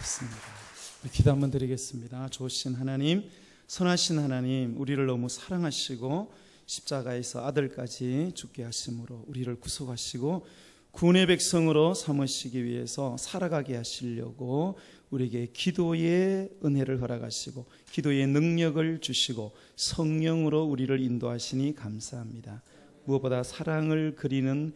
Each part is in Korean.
좋습니다. 기도 한번 드리겠습니다. 좋으신 하나님, 선하신 하나님, 우리를 너무 사랑하시고 십자가에서 아들까지 죽게 하심으로 우리를 구속하시고 구원의 백성으로 삼으시기 위해서 살아가게 하시려고 우리에게 기도의 은혜를 허락하시고 기도의 능력을 주시고 성령으로 우리를 인도하시니 감사합니다. 무엇보다 사랑을 그리는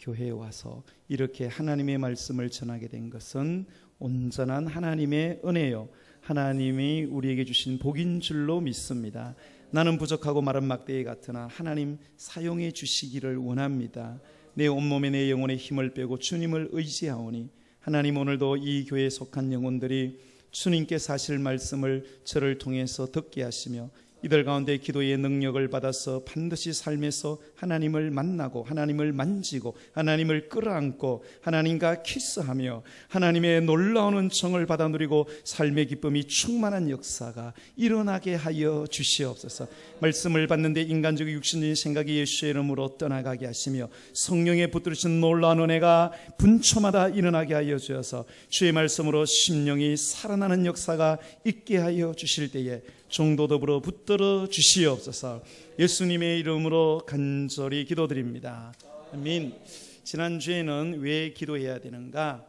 교회에 와서 이렇게 하나님의 말씀을 전하게 된 것은 온전한 하나님의 은혜요, 하나님이 우리에게 주신 복인 줄로 믿습니다. 나는 부족하고 마른 막대기 같으나 하나님 사용해 주시기를 원합니다. 내 온몸에 내 영혼의 힘을 빼고 주님을 의지하오니 하나님, 오늘도 이 교회에 속한 영혼들이 주님께서 하실 말씀을 저를 통해서 듣게 하시며 이들 가운데 기도의 능력을 받아서 반드시 삶에서 하나님을 만나고 하나님을 만지고 하나님을 끌어안고 하나님과 키스하며 하나님의 놀라운 은총을 받아 누리고 삶의 기쁨이 충만한 역사가 일어나게 하여 주시옵소서. 말씀을 받는데 인간적인 육신적인 생각이 예수의 이름으로 떠나가게 하시며 성령의 붙들으신 놀라운 은혜가 분초마다 일어나게 하여 주셔서 주의 말씀으로 심령이 살아나는 역사가 있게 하여 주실 때에 종도 더불어 붙들어 주시옵소서. 예수님의 이름으로 간절히 기도드립니다. 아멘. 지난주에는 왜 기도해야 되는가?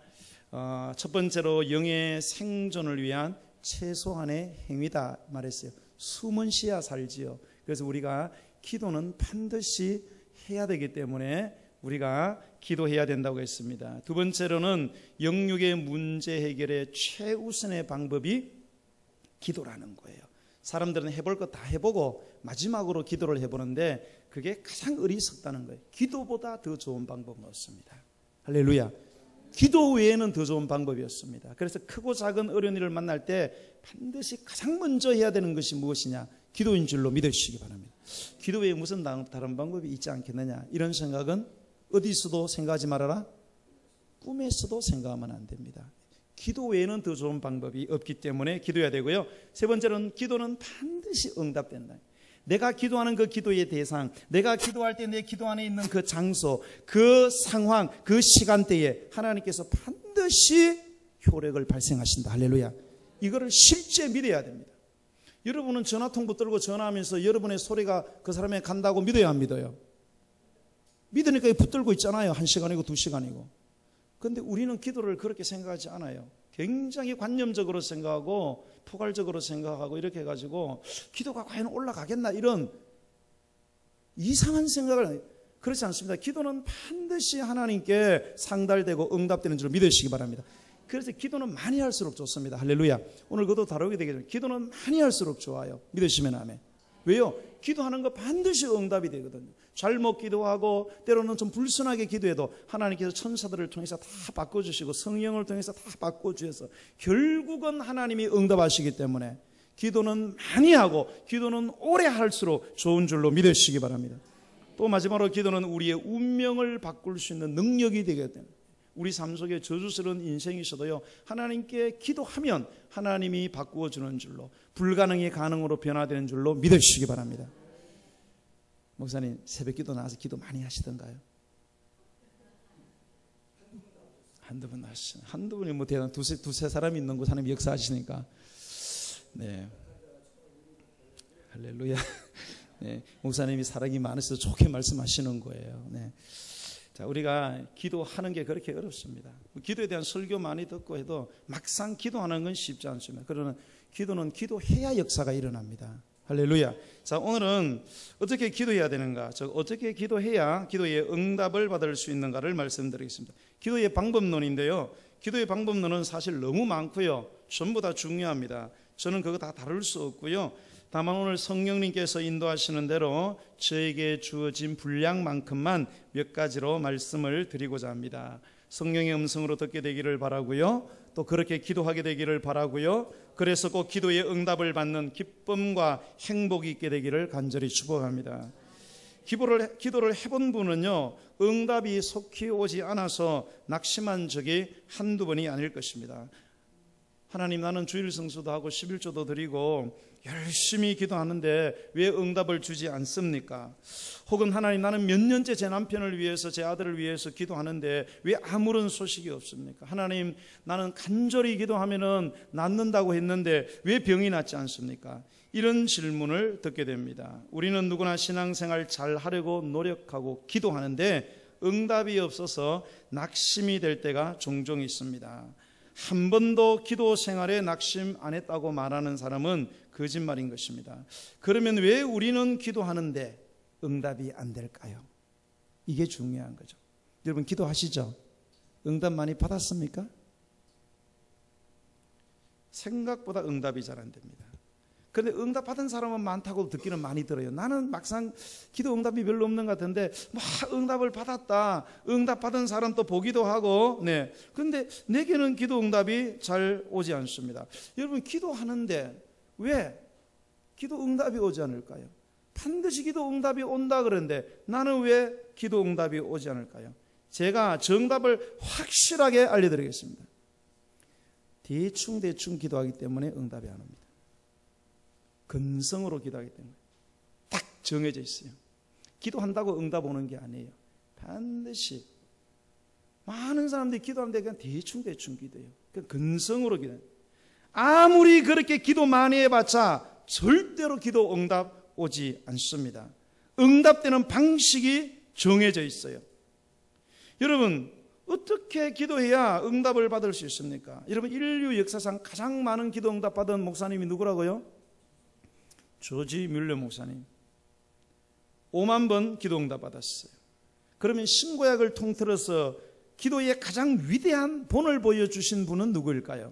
첫 번째로 영의 생존을 위한 최소한의 행위다 말했어요. 숨은 쉬야 살지요. 그래서 우리가 기도는 반드시 해야 되기 때문에 우리가 기도해야 된다고 했습니다. 두 번째로는 영육의 문제 해결의 최우선의 방법이 기도라는 거예요. 사람들은 해볼 거 다 해보고 마지막으로 기도를 해보는데 그게 가장 어리석다는 거예요. 기도보다 더 좋은 방법은 없습니다. 할렐루야. 기도 외에는 더 좋은 방법이 없습니다. 그래서 크고 작은 어려운 일을 만날 때 반드시 가장 먼저 해야 되는 것이 무엇이냐? 기도인 줄로 믿으시기 바랍니다. 기도 외에 무슨 다른 방법이 있지 않겠느냐? 이런 생각은 어디서도 생각하지 말아라. 꿈에서도 생각하면 안 됩니다. 기도 외에는 더 좋은 방법이 없기 때문에 기도해야 되고요. 세 번째로는 기도는 반드시 응답된다. 내가 기도하는 그 기도의 대상, 내가 기도할 때 내 기도 안에 있는 그 장소, 그 상황, 그 시간대에 하나님께서 반드시 효력을 발생하신다. 할렐루야. 이거를 실제 믿어야 됩니다. 여러분은 전화통 붙들고 전화하면서 여러분의 소리가 그 사람에 간다고 믿어야 안 믿어요? 믿으니까 붙들고 있잖아요. 1시간이고 2시간이고. 그런데 우리는 기도를 그렇게 생각하지 않아요. 굉장히 관념적으로 생각하고 포괄적으로 생각하고 이렇게 해가지고 기도가 과연 올라가겠나 이런 이상한 생각을. 그렇지 않습니다. 기도는 반드시 하나님께 상달되고 응답되는 줄 믿으시기 바랍니다. 그래서 기도는 많이 할수록 좋습니다. 할렐루야. 오늘 그것도 다루게 되겠죠. 기도는 많이 할수록 좋아요. 믿으시면 아멘. 왜요? 기도하는 거 반드시 응답이 되거든요. 잘못 기도하고 때로는 좀 불순하게 기도해도 하나님께서 천사들을 통해서 다 바꿔주시고 성령을 통해서 다 바꿔주셔서 결국은 하나님이 응답하시기 때문에 기도는 많이 하고 기도는 오래 할수록 좋은 줄로 믿으시기 바랍니다. 또 마지막으로 기도는 우리의 운명을 바꿀 수 있는 능력이 되거든요. 우리 삶 속에 저주스러운 인생이셔도요, 하나님께 기도하면 하나님이 바꾸어 주는 줄로, 불가능이 가능으로 변화되는 줄로 믿으시기 바랍니다. 목사님, 새벽 기도 나와서 기도 많이 하시던가요? 한두 번 하시죠. 한두 번이 뭐 대단 두세 사람이 있는 곳 하나님 역사하시니까. 네. 할렐루야. 네. 목사님이 사랑이 많으셔서 좋게 말씀하시는 거예요. 네. 자, 우리가 기도하는 게 그렇게 어렵습니다. 기도에 대한 설교 많이 듣고 해도 막상 기도하는 건 쉽지 않습니다. 그러나 기도는 기도해야 역사가 일어납니다. 할렐루야. 자, 오늘은 어떻게 기도해야 되는가, 어떻게 기도해야 기도의 응답을 받을 수 있는가를 말씀드리겠습니다. 기도의 방법론인데요, 기도의 방법론은 사실 너무 많고요, 전부 다 중요합니다. 저는 그거 다 다룰 수 없고요. 다만 오늘 성령님께서 인도하시는 대로 저에게 주어진 분량만큼만 몇 가지로 말씀을 드리고자 합니다. 성령의 음성으로 듣게 되기를 바라고요, 또 그렇게 기도하게 되기를 바라고요, 그래서 꼭 기도의 응답을 받는 기쁨과 행복이 있게 되기를 간절히 축복합니다. 기도를 해본 분은요, 응답이 속히 오지 않아서 낙심한 적이 한두 번이 아닐 것입니다. 하나님, 나는 주일 성수도 하고 11조도 드리고 열심히 기도하는데 왜 응답을 주지 않습니까? 혹은 하나님, 나는 몇 년째 제 남편을 위해서, 제 아들을 위해서 기도하는데 왜 아무런 소식이 없습니까? 하나님, 나는 간절히 기도하면은 낫는다고 했는데 왜 병이 낫지 않습니까? 이런 질문을 듣게 됩니다. 우리는 누구나 신앙생활 잘 하려고 노력하고 기도하는데 응답이 없어서 낙심이 될 때가 종종 있습니다. 한 번도 기도 생활에 낙심 안 했다고 말하는 사람은 거짓말인 것입니다. 그러면 왜 우리는 기도하는데 응답이 안 될까요? 이게 중요한 거죠. 여러분, 기도하시죠? 응답 많이 받았습니까? 생각보다 응답이 잘 안 됩니다. 그런데 응답 받은 사람은 많다고 듣기는 많이 들어요. 나는 막상 기도 응답이 별로 없는 것 같은데 막 응답을 받았다, 응답 받은 사람 또 보기도 하고, 네. 그런데 내게는 기도 응답이 잘 오지 않습니다. 여러분, 기도하는데 왜 기도 응답이 오지 않을까요? 반드시 기도 응답이 온다 그러는데 나는 왜 기도 응답이 오지 않을까요? 제가 정답을 확실하게 알려드리겠습니다. 대충 기도하기 때문에 응답이 안 옵니다. 근성으로 기도하기 때문에 딱 정해져 있어요. 기도한다고 응답 오는 게 아니에요. 반드시. 많은 사람들이 기도하는데 그냥 대충 기도해요. 그냥 근성으로 기도해요. 아무리 그렇게 기도 많이 해봤자 절대로 기도 응답 오지 않습니다. 응답되는 방식이 정해져 있어요. 여러분, 어떻게 기도해야 응답을 받을 수 있습니까? 여러분, 인류 역사상 가장 많은 기도 응답 받은 목사님이 누구라고요? 조지 뮬러 목사님. 5만 번 기도 응답 받았어요. 그러면 신구약을 통틀어서 기도의 가장 위대한 본을 보여주신 분은 누구일까요?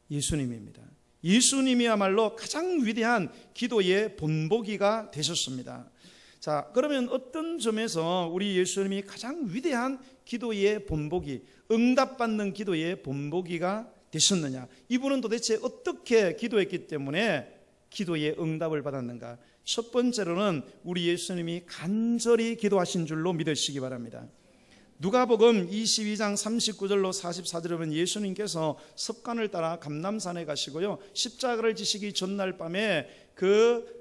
예수님입니다. 예수님이야말로 가장 위대한 기도의 본보기가 되셨습니다. 자, 그러면 어떤 점에서 우리 예수님이 가장 위대한 기도의 본보기, 응답받는 기도의 본보기가 되셨느냐? 이분은 도대체 어떻게 기도했기 때문에 기도의 응답을 받았는가? 첫 번째로는 우리 예수님이 간절히 기도하신 줄로 믿으시기 바랍니다. 누가복음 22장 39절로 44절에 보면 예수님께서 습관을 따라 감람산에 가시고요, 십자가를 지시기 전날 밤에 그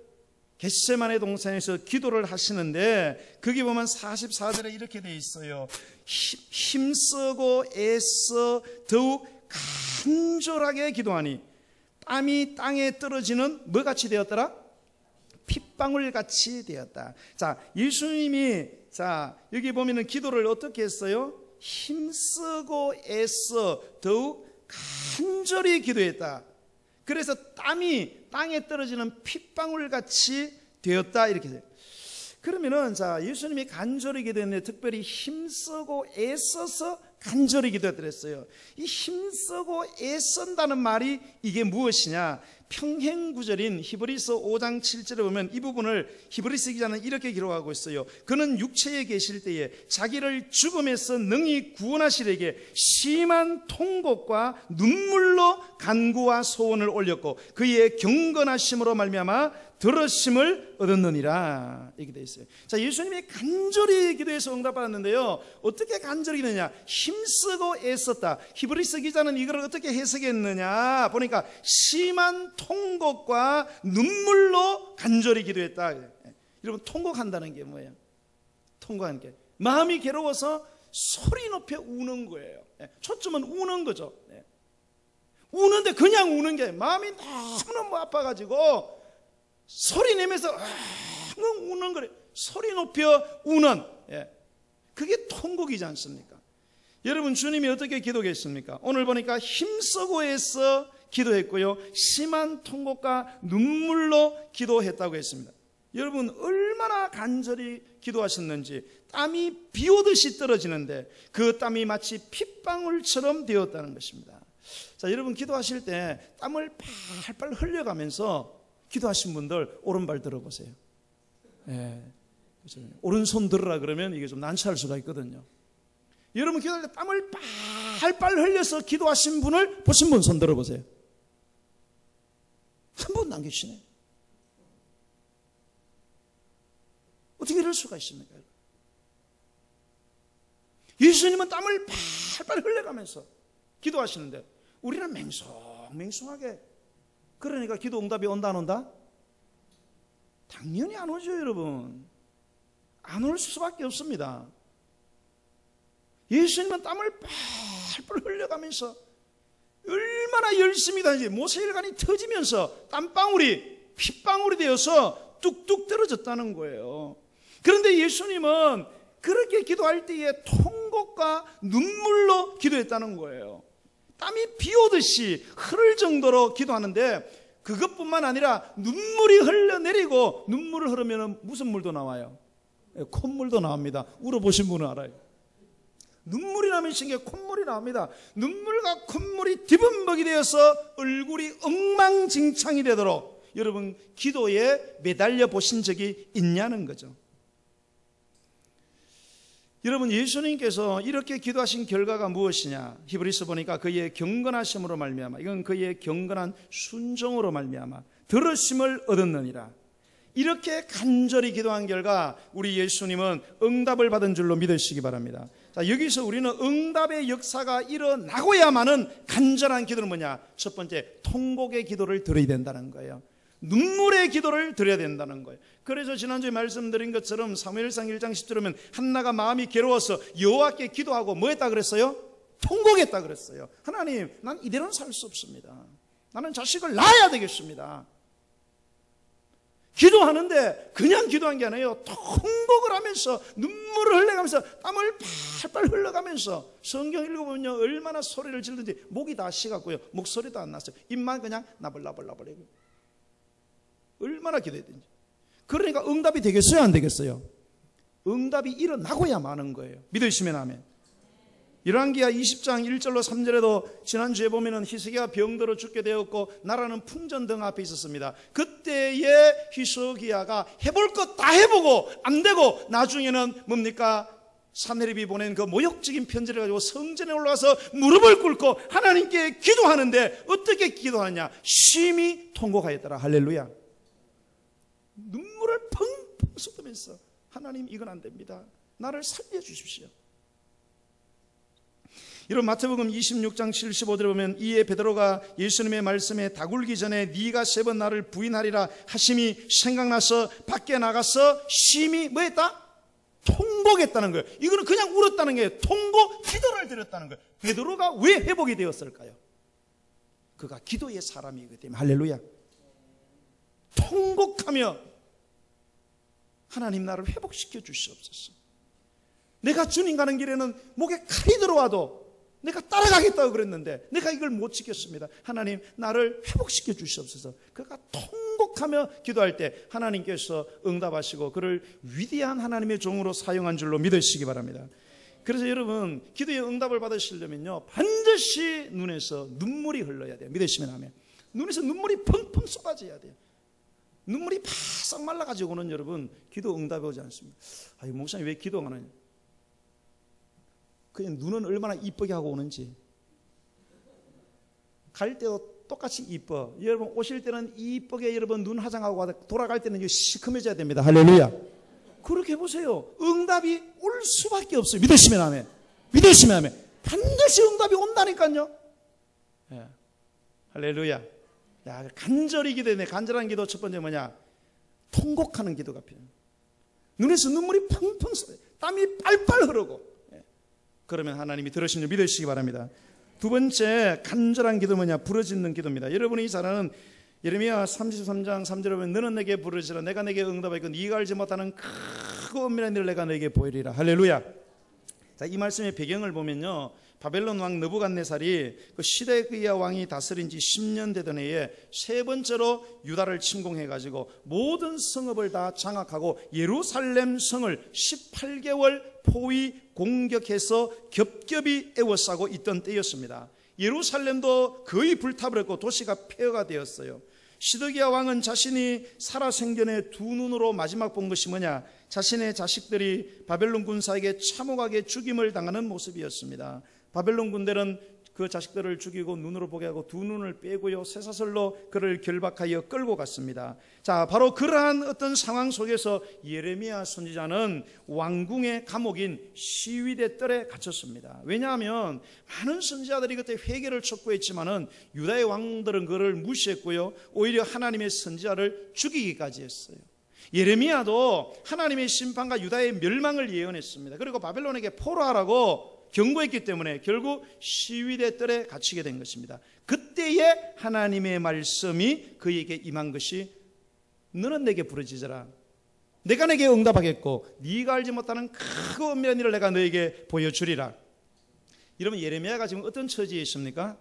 겟세마네 동산에서 기도를 하시는데, 거기 보면 44절에 이렇게 돼 있어요. 힘쓰고 애써 더욱 간절하게 기도하니 땀이 땅에 떨어지는 뭐같이 되었더라? 핏방울같이 되었다. 자, 예수님이 여기 보면은 기도를 어떻게 했어요? 힘쓰고 애써 더욱 간절히 기도했다. 그래서 땀이 땅에 떨어지는 핏방울같이 되었다, 이렇게 돼요. 그러면은 예수님이 간절히 기도했는데 특별히 힘쓰고 애써서 간절히 기도했다 그랬어요. 이 힘쓰고 애쓴다는 말이 이게 무엇이냐? 평행구절인 히브리서 5장 7절에 보면 이 부분을 히브리서 기자는 이렇게 기록하고 있어요. 그는 육체에 계실 때에 자기를 죽음에서 능히 구원하시려게 심한 통곡과 눈물로 간구와 소원을 올렸고 그의 경건하심으로 말미암아 들으심을 얻었느니라, 이렇게 되어 있어요. 자, 예수님이 간절히 기도해서 응답받았는데요, 어떻게 간절히 기도했냐? 힘쓰고 애썼다. 히브리서 기자는 이걸 어떻게 해석했느냐 보니까 심한 통곡과 눈물로 간절히 기도했다. 여러분, 통곡한다는 게 뭐예요? 통곡하는 게 마음이 괴로워서 소리 높여 우는 거예요. 초점은 우는 거죠. 우는데 그냥 우는 게 마음이 너무너무 아파가지고 소리 내면서 우는 거래. 소리 높여 우는, 그게 통곡이지 않습니까? 여러분, 주님이 어떻게 기도했습니까? 오늘 보니까 힘쓰고 해서 기도했고요, 심한 통곡과 눈물로 기도했다고 했습니다. 여러분, 얼마나 간절히 기도하셨는지. 땀이 비 오듯이 떨어지는데 그 땀이 마치 핏방울처럼 되었다는 것입니다. 자, 여러분, 기도하실 때 땀을 팔팔 흘려가면서 기도하신 분들 오른발 들어보세요. 오른손 들으라 그러면 이게 좀 난처할 수가 있거든요. 여러분, 기도할 때 땀을 팔팔 흘려서 기도하신 분을 보신 분 손 들어보세요. 한 분도 안 계시네. 어떻게 이럴 수가 있습니까? 예수님은 땀을 팔팔 흘려가면서 기도하시는데 우리는 맹숭맹숭하게, 그러니까 기도 응답이 온다 안 온다? 당연히 안 오죠, 여러분. 안 올 수밖에 없습니다. 예수님은 땀을 뻘뻘 흘려가면서 얼마나 열심히 다니지, 모세혈관이 터지면서 땀방울이 핏방울이 되어서 뚝뚝 떨어졌다는 거예요. 그런데 예수님은 그렇게 기도할 때에 통곡과 눈물로 기도했다는 거예요. 땀이 비 오듯이 흐를 정도로 기도하는데, 그것뿐만 아니라 눈물이 흘러내리고, 눈물을 흐르면 무슨 물도 나와요? 콧물도 나옵니다. 울어보신 분은 알아요. 눈물이 나면 신기해, 콧물이 나옵니다. 눈물과 콧물이 뒤범벅이 되어서 얼굴이 엉망진창이 되도록 여러분 기도에 매달려 보신 적이 있냐는 거죠. 여러분, 예수님께서 이렇게 기도하신 결과가 무엇이냐? 히브리서 보니까 그의 경건하심으로 말미암아, 이건 그의 경건한 순종으로 말미암아 들으심을 얻었느니라. 이렇게 간절히 기도한 결과 우리 예수님은 응답을 받은 줄로 믿으시기 바랍니다. 자, 여기서 우리는 응답의 역사가 일어나고야만은 간절한 기도는 뭐냐? 첫 번째, 통곡의 기도를 드려야 된다는 거예요. 눈물의 기도를 드려야 된다는 거예요. 그래서 지난주에 말씀드린 것처럼 사무엘상 1장 10절에 보면 한나가 마음이 괴로워서 여호와께 기도하고 뭐 했다 그랬어요? 통곡했다 그랬어요. 하나님, 난 이대로는 살 수 없습니다. 나는 자식을 낳아야 되겠습니다. 기도하는데 그냥 기도한 게 아니에요. 통곡을 하면서 눈물을 흘려가면서 땀을 팔팔 흘러가면서, 성경 읽어보면요 얼마나 소리를 지르든지 목이 다 식었고요, 목소리도 안 났어요. 입만 그냥 나불나불나불. 얼마나 기도했든지. 그러니까 응답이 되겠어요, 안 되겠어요? 응답이 일어나고야 마는 거예요. 믿으시면 아멘. 열왕기하 20장 1절로 3절에도 지난주에 보면은 히스기야가 병들어 죽게 되었고 나라는 풍전등 앞에 있었습니다. 그때에 히스기야가 해볼 것 다 해보고 안 되고 나중에는 뭡니까? 사내립이 보낸 그 모욕적인 편지를 가지고 성전에 올라가서 무릎을 꿇고 하나님께 기도하는데 어떻게 기도하냐? 심히 통곡하였더라. 할렐루야. 눈물을 펑펑 쏟으면서 하나님, 이건 안 됩니다. 나를 살려주십시오. 여러분, 마태복음 26장 75절에 보면 이에 베드로가 예수님의 말씀에 다굴기 전에 네가 3번 나를 부인하리라 하심이 생각나서 밖에 나가서 심히 뭐 했다? 통곡했다는 거예요. 이거는 그냥 울었다는 게 통곡, 기도를 드렸다는 거예요. 베드로가 왜 회복이 되었을까요? 그가 기도의 사람이기 때문에. 할렐루야. 통곡하며 하나님, 나를 회복시켜 주시옵소서. 내가 주님 가는 길에는 목에 칼이 들어와도 내가 따라가겠다고 그랬는데 내가 이걸 못 지켰습니다. 하나님, 나를 회복시켜 주시옵소서. 그가 통곡하며 기도할 때 하나님께서 응답하시고 그를 위대한 하나님의 종으로 사용한 줄로 믿으시기 바랍니다. 그래서 여러분, 기도의 응답을 받으시려면요 반드시 눈에서 눈물이 흘러야 돼요. 믿으시면 아멘. 눈에서 눈물이 펑펑 쏟아져야 돼요. 눈물이 바싹 말라가지고는 여러분 기도 응답이 오지 않습니다. 아, 목사님 왜 기도 안 하냐? 그냥 눈은 얼마나 이쁘게 하고 오는지. 갈 때도 똑같이 이뻐. 여러분 오실 때는 이쁘게 여러분 눈 화장하고 돌아갈 때는 시커매져야 됩니다. 할렐루야. 그렇게 해보세요. 응답이 올 수밖에 없어요. 믿으시면 아멘. 믿으시면 아멘. 반드시 응답이 온다니까요. 예. 할렐루야. 야, 간절히 기도해. 간절한 기도 첫 번째 뭐냐? 통곡하는 기도가 필요해요. 눈에서 눈물이 펑펑 쏟아요. 땀이 빨빨 흐르고. 예. 그러면 하나님이 들으신 줄 믿으시기 바랍니다. 두 번째 간절한 기도 뭐냐? 부르짖는 기도입니다. 여러분이 잘 아는 예레미야 33장 3절에 보면 너는 내게 부르짖으라 내가 내게 응답하겠고 네가 알지 못하는 크고 은밀한 일을 내가 너에게 보이리라. 할렐루야. 자, 이 말씀의 배경을 보면요, 바벨론 왕 느부갓네살이 그 시데기야 왕이 다스린 지 10년 되던 해에 세 번째로 유다를 침공해가지고 모든 성읍을 다 장악하고 예루살렘 성을 18개월 포위 공격해서 겹겹이 에워싸고 있던 때였습니다. 예루살렘도 거의 불타버렸고 도시가 폐허가 되었어요. 시드기야 왕은 자신이 살아생전에 두 눈으로 마지막 본 것이 뭐냐? 자신의 자식들이 바벨론 군사에게 참혹하게 죽임을 당하는 모습이었습니다. 바벨론 군대는 그 자식들을 죽이고 눈으로 보게 하고 두 눈을 빼고요 쇠사슬로 그를 결박하여 끌고 갔습니다. 자, 바로 그러한 어떤 상황 속에서 예레미야 선지자는 왕궁의 감옥인 시위대 뜰에 갇혔습니다. 왜냐하면 많은 선지자들이 그때 회개를 촉구했지만은 유다의 왕들은 그를 무시했고요, 오히려 하나님의 선지자를 죽이기까지 했어요. 예레미야도 하나님의 심판과 유다의 멸망을 예언했습니다. 그리고 바벨론에게 포로하라고 경고했기 때문에 결국 시위대 뜰에 갇히게 된 것입니다. 그때에 하나님의 말씀이 그에게 임한 것이 너는 내게 부르짖어라, 내가 내게 응답하겠고 네가 알지 못하는 크고 은밀한 일을 내가 너에게 보여주리라. 여러분, 예레미야가 지금 어떤 처지에 있습니까?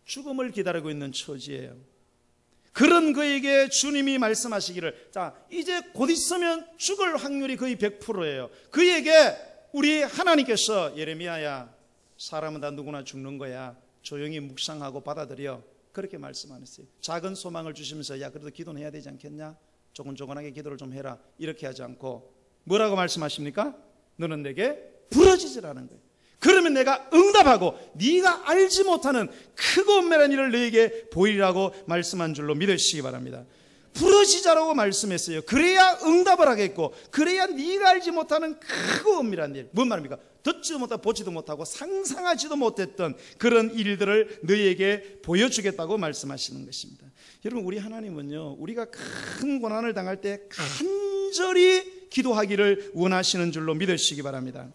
죽음을 기다리고 있는 처지예요. 그런 그에게 주님이 말씀하시기를, 자, 이제 곧 있으면 죽을 확률이 거의 100%예요. 그에게 우리 하나님께서 예레미야야, 사람은 다 누구나 죽는 거야, 조용히 묵상하고 받아들여, 그렇게 말씀하셨어요. 작은 소망을 주시면서 야, 그래도 기도는 해야 되지 않겠냐, 조곤조곤하게 기도를 좀 해라, 이렇게 하지 않고 뭐라고 말씀하십니까? 너는 내게 부르짖으라는 거예요. 그러면 내가 응답하고 네가 알지 못하는 크고 은밀한 일을 너에게 보이라고 말씀한 줄로 믿으시기 바랍니다. 부르짖으라고 말씀했어요. 그래야 응답을 하겠고, 그래야 네가 알지 못하는 크고 은밀한 일, 뭔 말입니까? 듣지도 못하고 보지도 못하고 상상하지도 못했던 그런 일들을 너희에게 보여주겠다고 말씀하시는 것입니다. 여러분, 우리 하나님은요, 우리가 큰 고난을 당할 때 간절히 기도하기를 원하시는 줄로 믿으시기 바랍니다.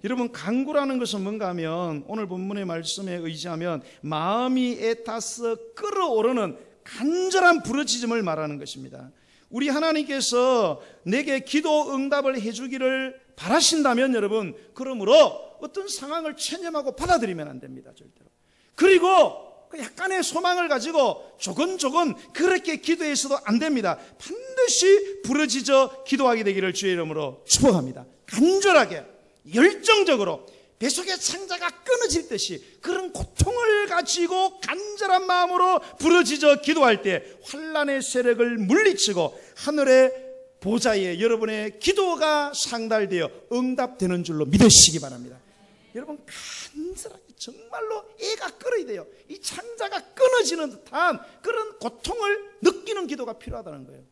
여러분, 간구라는 것은 뭔가 하면 오늘 본문의 말씀에 의지하면 마음이 애타서 끓어오르는 간절한 부르짖음을 말하는 것입니다. 우리 하나님께서 내게 기도 응답을 해주기를 바라신다면 여러분, 그러므로 어떤 상황을 체념하고 받아들이면 안 됩니다, 절대로. 그리고 약간의 소망을 가지고 조곤조곤 그렇게 기도해서도 안 됩니다. 반드시 부르짖어 기도하게 되기를 주의 이름으로 축복합니다. 간절하게, 열정적으로, 뱃속의 창자가 끊어질 듯이 그런 고통을 가지고 간절한 마음으로 부르짖어 기도할 때 환난의 세력을 물리치고 하늘의 보좌에 여러분의 기도가 상달되어 응답되는 줄로 믿으시기 바랍니다. 여러분, 간절하게 정말로 애가 끓어야 돼요. 이 창자가 끊어지는 듯한 그런 고통을 느끼는 기도가 필요하다는 거예요.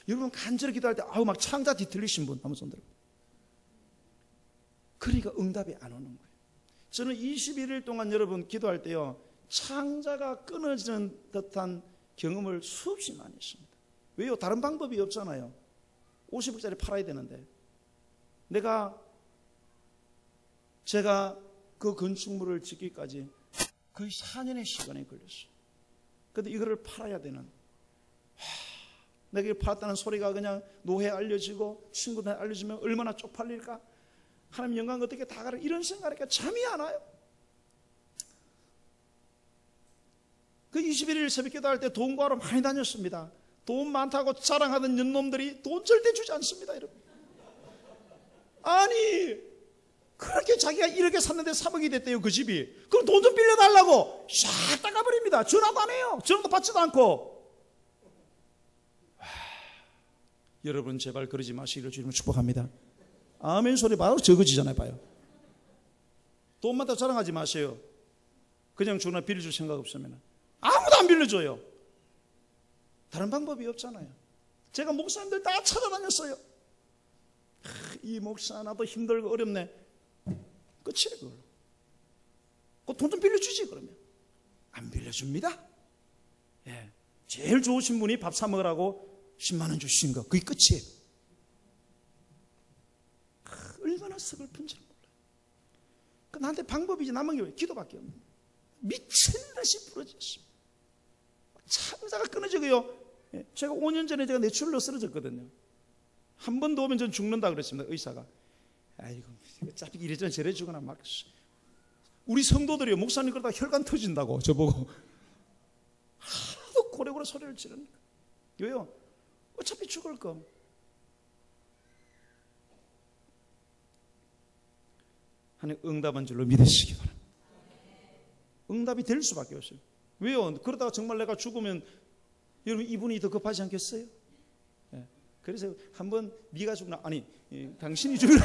여러분, 간절히 기도할 때 막 창자 뒤틀리신 분 한번 손 들어요. 그러니까 응답이 안 오는 거예요. 저는 21일 동안 여러분 기도할 때요, 창자가 끊어지는 듯한 경험을 수없이 많이 했습니다. 왜요? 다른 방법이 없잖아요. 50억짜리 팔아야 되는데 제가 그 건축물을 짓기까지 거의 4년의 시간이 걸렸어요. 그런데 이거를 팔아야 되는, 내가 이걸 팔았다는 소리가 그냥 노회에 알려지고 친구들한테 알려지면 얼마나 쪽팔릴까? 하나님 영광 어떻게 다 가라, 이런 생각하니까 잠이 안 와요. 그 21일 새벽 기도할 때 돈 구하러 많이 다녔습니다. 돈 많다고 자랑하던 년놈들이 돈 절대 주지 않습니다, 여러분. 아니, 그렇게 자기가 1억에 샀는데 3억이 됐대요, 그 집이. 그럼 돈 좀 빌려달라고 싹 닦아버립니다. 전화도 안 해요. 전화도 받지도 않고. 여러분, 제발 그러지 마시기를 주님을 축복합니다. 아멘 소리 바로 적어지잖아요. 봐요. 돈 많다고 자랑하지 마세요. 그냥 주나 빌려줄 생각 없으면 아무도 안 빌려줘요. 다른 방법이 없잖아요. 제가 목사님들 다 찾아다녔어요. 이 목사 나도 힘들고 어렵네. 끝이에요. 그걸로. 돈 좀 빌려주지. 그러면 안 빌려줍니다. 예. 제일 좋으신 분이 밥 사 먹으라고 10만 원 주신 거, 그게 끝이에요. 얼마나 서글픈지 몰라요. 나한테 방법이지 남은 게 기도밖에 없는, 미친 듯이 부러졌습니다. 창자가 끊어지고요. 제가 5년 전에 제가 뇌출혈로 쓰러졌거든요. 한 번 더 오면 전 죽는다 그랬습니다, 의사가. 아이고, 어차피 이래저래 저래 주거나 막. 우리 성도들이요, 목사님 그러다 혈관 터진다고 저보고 하도 고래고래 소리를 지르니까. 왜요? 어차피 죽을 거. 하나님 응답한 줄로 믿으시기 바랍니다. 응답이 될 수밖에 없어요. 왜요? 그러다가 정말 내가 죽으면 여러분 이분이 더 급하지 않겠어요? 예. 그래서 한번 네가 죽나, 아니 당신이 죽나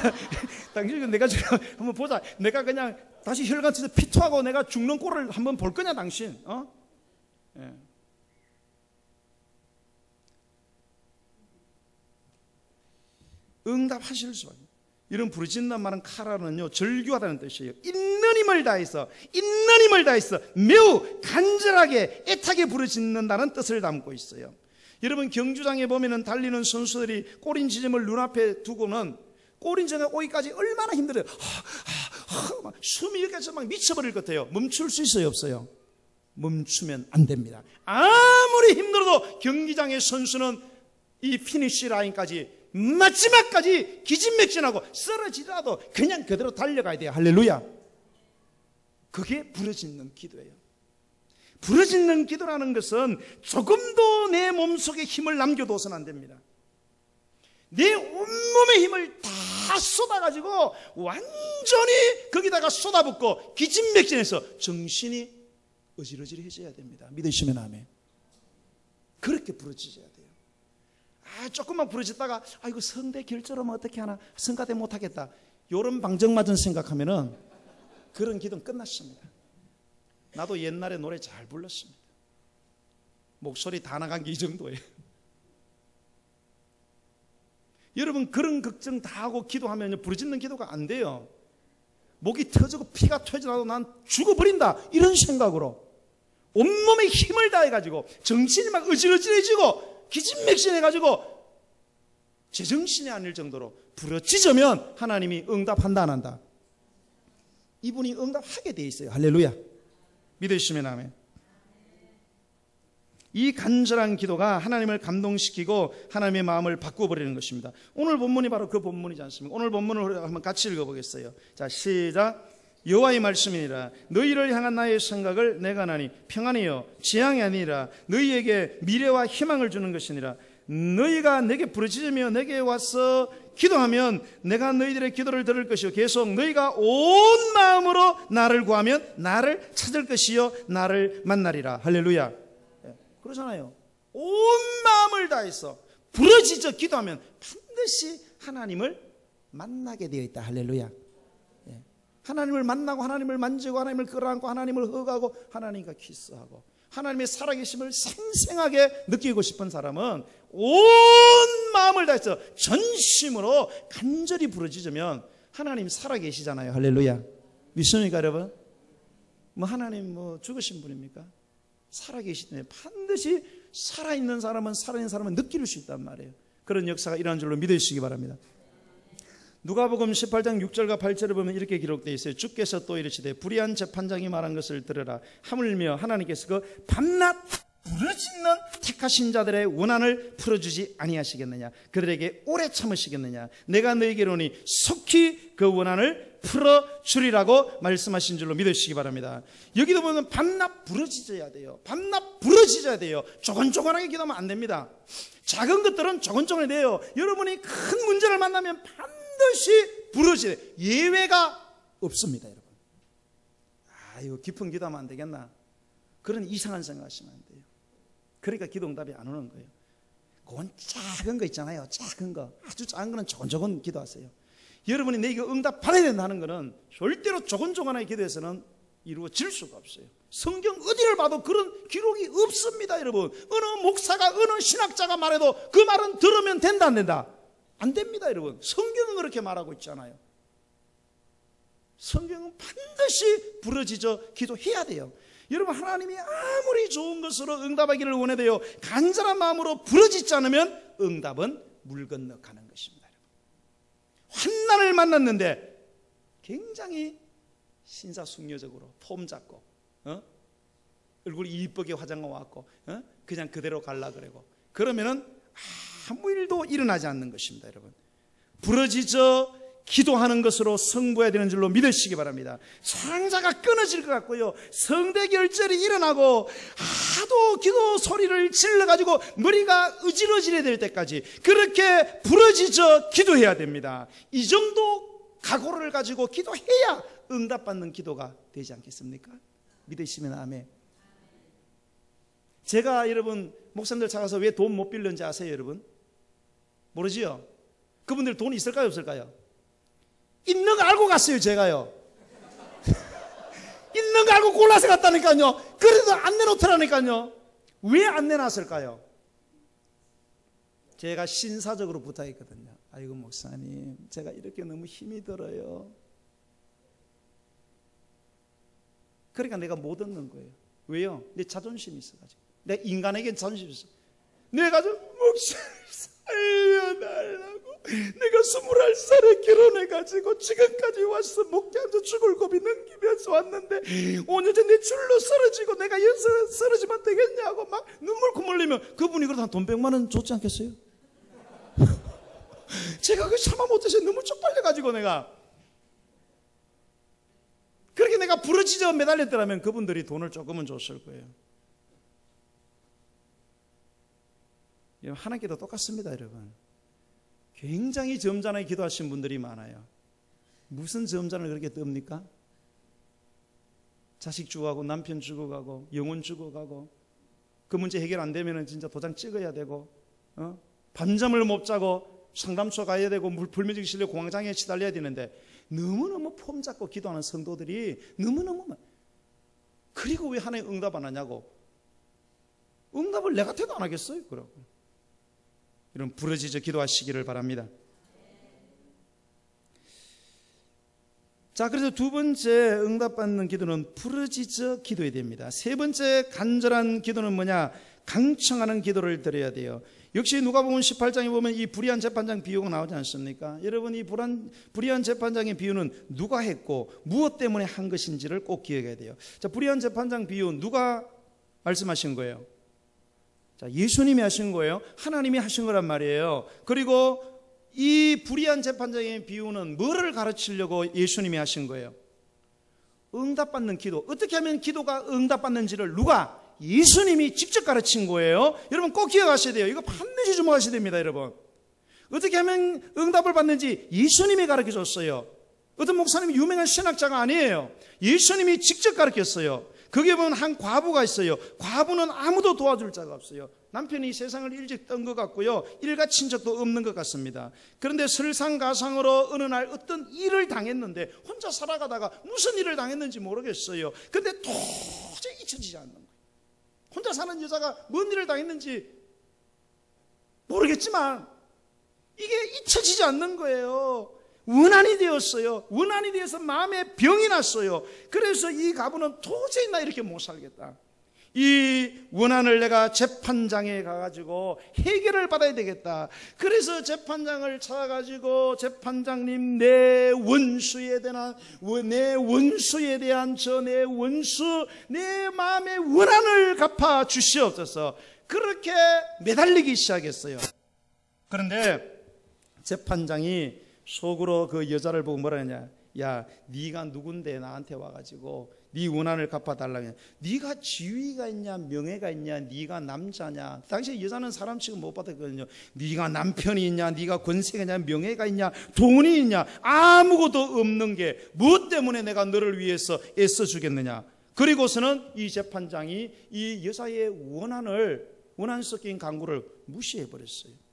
당신이 내가 죽나 한번 보자. 내가 그냥 다시 혈관 터져 피토하고 내가 죽는 꼴을 한번 볼 거냐 당신? 예. 응답하실 수밖에. 이런 부르짖는다는 말은 카라는요, 절규하다는 뜻이에요. 있는 힘을 다해서 매우 간절하게 애타게 부르짖는다는 뜻을 담고 있어요. 여러분, 경주장에 보면은 달리는 선수들이 꼬린 지점을 눈앞에 두고는 꼬린 지점에 오기까지 얼마나 힘들어요. 막 숨이 이렇게 막 미쳐버릴 것 같아요. 멈출 수 있어요, 없어요? 멈추면 안 됩니다. 아무리 힘들어도 경기장의 선수는 이 피니쉬 라인까지 마지막까지 기진맥진하고 쓰러지더라도 그냥 그대로 달려가야 돼요. 할렐루야. 그게 부르짖는 기도예요. 부르짖는 기도라는 것은 조금도 내 몸속에 힘을 남겨둬서는 안 됩니다. 내 온몸의 힘을 다 쏟아가지고 완전히 거기다가 쏟아붓고 기진맥진해서 정신이 어지러지해져야 됩니다. 믿으시면 아멘. 그렇게 부르짖어야 돼요. 조금만 부르짖다가 이거 성대 결절하면 어떻게 하나, 성가대 못하겠다, 요런 방정맞은 생각하면은 그런 기도는 끝났습니다. 나도 옛날에 노래 잘 불렀습니다. 목소리 다 나간 게 이 정도예요. 여러분, 그런 걱정 다 하고 기도하면 부르짖는 기도가 안 돼요. 목이 터지고 피가 터져나도 난 죽어버린다, 이런 생각으로 온몸에 힘을 다해가지고 정신이 막 어지러지해지고 기진맥진해가지고 제정신이 아닐 정도로 부르짖으면 하나님이 응답한다 안 한다? 이분이 응답하게 돼 있어요. 할렐루야. 믿으시면 아멘. 이 간절한 기도가 하나님을 감동시키고 하나님의 마음을 바꿔버리는 것입니다. 오늘 본문이 바로 그 본문이지 않습니까? 오늘 본문을 한번 같이 읽어보겠어요. 자, 시작. 여호와의 말씀이니라. 너희를 향한 나의 생각을 내가 하나니 평안이요 재앙이 아니라 너희에게 미래와 희망을 주는 것이니라. 너희가 내게 부르짖으며 내게 와서 기도하면 내가 너희들의 기도를 들을 것이요 계속 너희가 온 마음으로 나를 구하면 나를 찾을 것이요 나를 만나리라. 할렐루야. 그러잖아요. 온 마음을 다해서 부르짖어 기도하면 반드시 하나님을 만나게 되어 있다. 할렐루야. 하나님을 만나고 하나님을 만지고 하나님을 끌어안고 하나님을 허가하고 하나님과 키스하고 하나님의 살아계심을 생생하게 느끼고 싶은 사람은 온 마음을 다해서 전심으로 간절히 부르짖으면 하나님 살아계시잖아요. 할렐루야. 믿습니까 여러분? 하나님 죽으신 분입니까? 살아계시네. 반드시 살아있는 사람은 느낄 수 있단 말이에요. 그런 역사가 일어난 줄로 믿으시기 바랍니다. 누가복음 18장 6절과 8절을 보면 이렇게 기록되어 있어요. 주께서 또 이르시되 불의한 재판장이 말한 것을 들으라. 하물며 하나님께서 그 밤낮 부르짖는 택하신 자들의 원한을 풀어주지 아니하시겠느냐. 그들에게 오래 참으시겠느냐. 내가 너희에게로니 속히 그 원한을 풀어주리라고 말씀하신 줄로 믿으시기 바랍니다. 여기도 보면 밤낮 부르짖어야 돼요. 밤낮 부르짖어야 돼요. 조곤조곤하게 기도하면 안 됩니다. 작은 것들은 조곤조곤해야 돼요. 여러분이 큰 문제를 만나면 반드시 부르짖어야 돼요. 예외가 없습니다. 여러분. 이거 깊은 기도하면 안 되겠나, 그런 이상한 생각하시면 안 돼요. 그러니까 기도 응답이 안 오는 거예요. 그건 작은 거 있잖아요. 작은 거, 아주 작은 거는 조곤조곤 기도하세요. 여러분이 내가 응답 받아야 된다는 것은 절대로 조곤조곤하게 기도해서는 이루어질 수가 없어요. 성경 어디를 봐도 그런 기록이 없습니다. 여러분, 어느 목사가 어느 신학자가 말해도 그 말은 들으면 된다 안 된다? 안 됩니다. 여러분, 성경은 그렇게 말하고 있잖아요. 성경은 반드시 부르짖어 기도해야 돼요. 여러분, 하나님이 아무리 좋은 것으로 응답하기를 원해도요, 간절한 마음으로 부르짖지 않으면 응답은 물 건너 가는 것입니다. 환난을 만났는데 굉장히 신사숙녀적으로 폼 잡고 얼굴이 이쁘게 화장하고 왔고 그냥 그대로 갈라 그러고 그러면은 아무 일도 일어나지 않는 것입니다. 여러분, 부르짖어 기도하는 것으로 승부해야 되는 줄로 믿으시기 바랍니다. 사랑자가 끊어질 것 같고요, 성대결절이 일어나고 하도 기도 소리를 질러가지고 머리가 어지러지게 될 때까지 그렇게 부르짖어 기도해야 됩니다. 이 정도 각오를 가지고 기도해야 응답받는 기도가 되지 않겠습니까? 믿으시면 아멘. 제가 여러분 목사님들 찾아서 왜 돈 못 빌렸는지 아세요? 여러분 모르지요? 그분들 돈 있을까요 없을까요? 있는 거 알고 갔어요. 제가요. 있는 거 알고 골라서 갔다니까요. 그래도 안 내놓더라니까요. 왜 안 내놨을까요? 제가 신사적으로 부탁했거든요. 아이고 목사님, 제가 이렇게 너무 힘이 들어요. 그러니까 내가 못 얻는 거예요. 왜요? 내 자존심이 있어가지고. 내 인간에겐 자존심이 있어. 내가 좀 목사님 살려달라고. 내가 21살에 결혼해가지고 지금까지 와서 목장에서 죽을 고비 넘기면서 왔는데 5년 전에 내 줄로 쓰러지고 내가 여기서 쓰러지면 되겠냐고 막 눈물 콧물 흘리면 그분이 그러다 돈 100만 원 줬지 않겠어요? 제가 그 참아 못해서 너무 쪽팔려가지고 내가 그렇게 내가 부러지져 매달렸더라면 그분들이 돈을 조금은 줬을 거예요. 하나님께도 똑같습니다, 여러분. 굉장히 점잖게 기도하신 분들이 많아요. 무슨 점잔을 그렇게 떱니까? 자식 죽어가고 남편 죽어가고 영혼 죽어가고 그 문제 해결 안 되면 진짜 도장 찍어야 되고 밤잠을 못 자고 상담소 가야 되고 불면증 실려 공황장애에 시달려야 되는데 너무너무 폼 잡고 기도하는 성도들이 너무너무 많아요. 그리고 왜 하나님 응답 안 하냐고. 응답을 내 같아도 안 하겠어요. 그러고 이런 부러지져 기도하시기를 바랍니다. 자, 그래서 두 번째 응답받는 기도는 부러지져 기도해야 됩니다. 세 번째 간절한 기도는 뭐냐? 강청하는 기도를 드려야 돼요. 역시 누가복음 18장에 보면 이 불의한 재판장 비유가 나오지 않습니까? 여러분, 이 불의한 재판장의 비유는 누가 했고 무엇 때문에 한 것인지를 꼭 기억해야 돼요. 자, 불의한 재판장 비유 누가 말씀하신 거예요? 자, 예수님이 하신 거예요. 하나님이 하신 거란 말이에요. 그리고 이 불의한 재판장의 비유는 뭐를 가르치려고 예수님이 하신 거예요? 응답받는 기도. 어떻게 하면 기도가 응답받는지를 누가? 예수님이 직접 가르친 거예요. 여러분 꼭 기억하셔야 돼요. 이거 반드시 주목하셔야 됩니다, 여러분. 어떻게 하면 응답을 받는지 예수님이 가르쳐줬어요. 어떤 목사님이 유명한 신학자가 아니에요. 예수님이 직접 가르쳤어요. 거기에 보면 한 과부가 있어요. 과부는 아무도 도와줄 자가 없어요. 남편이 세상을 일찍 뜬 것 같고요, 일가 친척도 없는 것 같습니다. 그런데 설상가상으로 어느 날 어떤 일을 당했는데 혼자 살아가다가 무슨 일을 당했는지 모르겠어요. 그런데 도저히 잊혀지지 않는 거예요. 혼자 사는 여자가 뭔 일을 당했는지 모르겠지만 이게 잊혀지지 않는 거예요. 원한이 되었어요. 원한이 되어서 마음에 병이 났어요. 그래서 이 가부는 도저히 나 이렇게 못 살겠다. 이 원한을 내가 재판장에 가가지고 해결을 받아야 되겠다. 그래서 재판장을 찾아가지고 재판장님, 내 원수에 대한 내 원수, 내 마음의 원한을 갚아 주시옵소서. 그렇게 매달리기 시작했어요. 그런데 재판장이 속으로 그 여자를 보고 뭐라 하냐? 야, 네가 누군데 나한테 와가지고 네 원한을 갚아달라고. 네가 지위가 있냐, 명예가 있냐, 네가 남자냐. 당시 여자는 사람 취급 못 받았거든요. 네가 남편이 있냐, 네가 권세가 있냐, 명예가 있냐, 돈이 있냐, 아무것도 없는 게 무엇 때문에 내가 너를 위해서 애써 주겠느냐. 그리고서는 이 재판장이 이 여자의 원한 섞인 강구를 무시해버렸어요.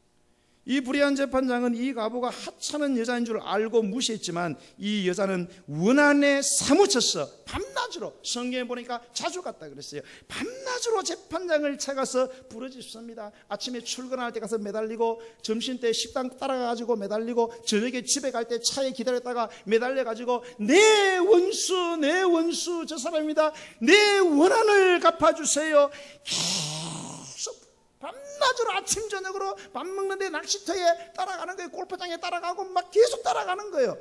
이 불의한 재판장은 이 가부가 하찮은 여자인 줄 알고 무시했지만 이 여자는 원한에 사무쳐서 밤낮으로, 성경에 보니까 자주 갔다 그랬어요. 밤낮으로 재판장을 찾아서 부르짖습니다. 아침에 출근할 때 가서 매달리고, 점심때 식당 따라가가지고 매달리고, 저녁에 집에 갈 때 차에 기다렸다가 매달려가지고 내 원수 저 사람입니다. 내 원한을 갚아주세요. 밤낮으로 아침 저녁으로 밥 먹는데 낚시터에 따라가는 거예요. 골프장에 따라가고 막 계속 따라가는 거예요.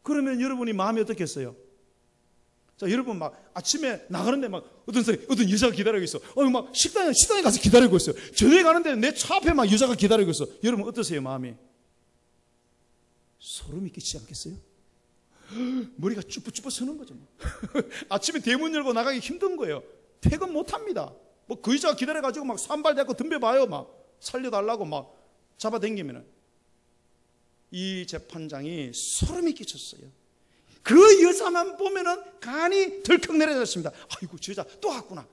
그러면 여러분이 마음이 어떻겠어요? 자, 여러분 막 아침에 나가는데 막 어떤 여자가 기다리고 있어. 막 식당에 가서 기다리고 있어요. 저녁에 가는데 내 차 앞에 막 여자가 기다리고 있어. 여러분 어떠세요, 마음이? 소름이 끼치지 않겠어요? 머리가 쭈뼛쭈뼛 서는 거죠. 아침에 대문 열고 나가기 힘든 거예요. 퇴근 못 합니다. 뭐 그 여자가 기다려가지고 막 산발 대고 덤벼봐요. 막 살려달라고 막 잡아당기면은. 이 재판장이 소름이 끼쳤어요. 그 여자만 보면은 간이 덜컥 내려졌습니다. 아이고, 저 여자 또 왔구나.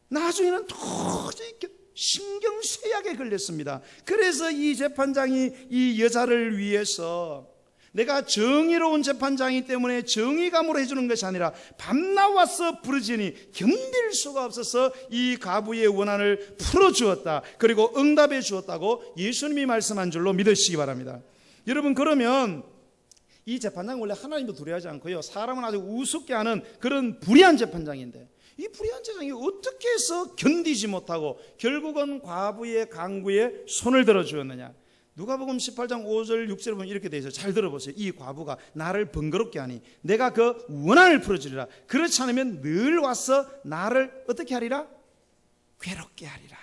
나중에는 도저히 신경쇠약에 걸렸습니다. 그래서 이 재판장이 이 여자를 위해서 내가 정의로운 재판장이기 때문에 정의감으로 해주는 것이 아니라 밤낮와서 부르짖으니 견딜 수가 없어서 이 과부의 원한을 풀어주었다. 그리고 응답해 주었다고 예수님이 말씀한 줄로 믿으시기 바랍니다. 여러분, 그러면 이 재판장은 원래 하나님도 두려워하지 않고요, 사람은 아주 우습게 하는 그런 불의한 재판장인데, 이 불의한 재판장이 어떻게 해서 견디지 못하고 결국은 과부의 강구에 손을 들어주었느냐. 누가복음 18장 5절 6절을 보면 이렇게 되어 있어요. 잘 들어보세요. 이 과부가 나를 번거롭게 하니 내가 그 원한을 풀어주리라. 그렇지 않으면 늘 와서 나를 어떻게 하리라? 괴롭게 하리라.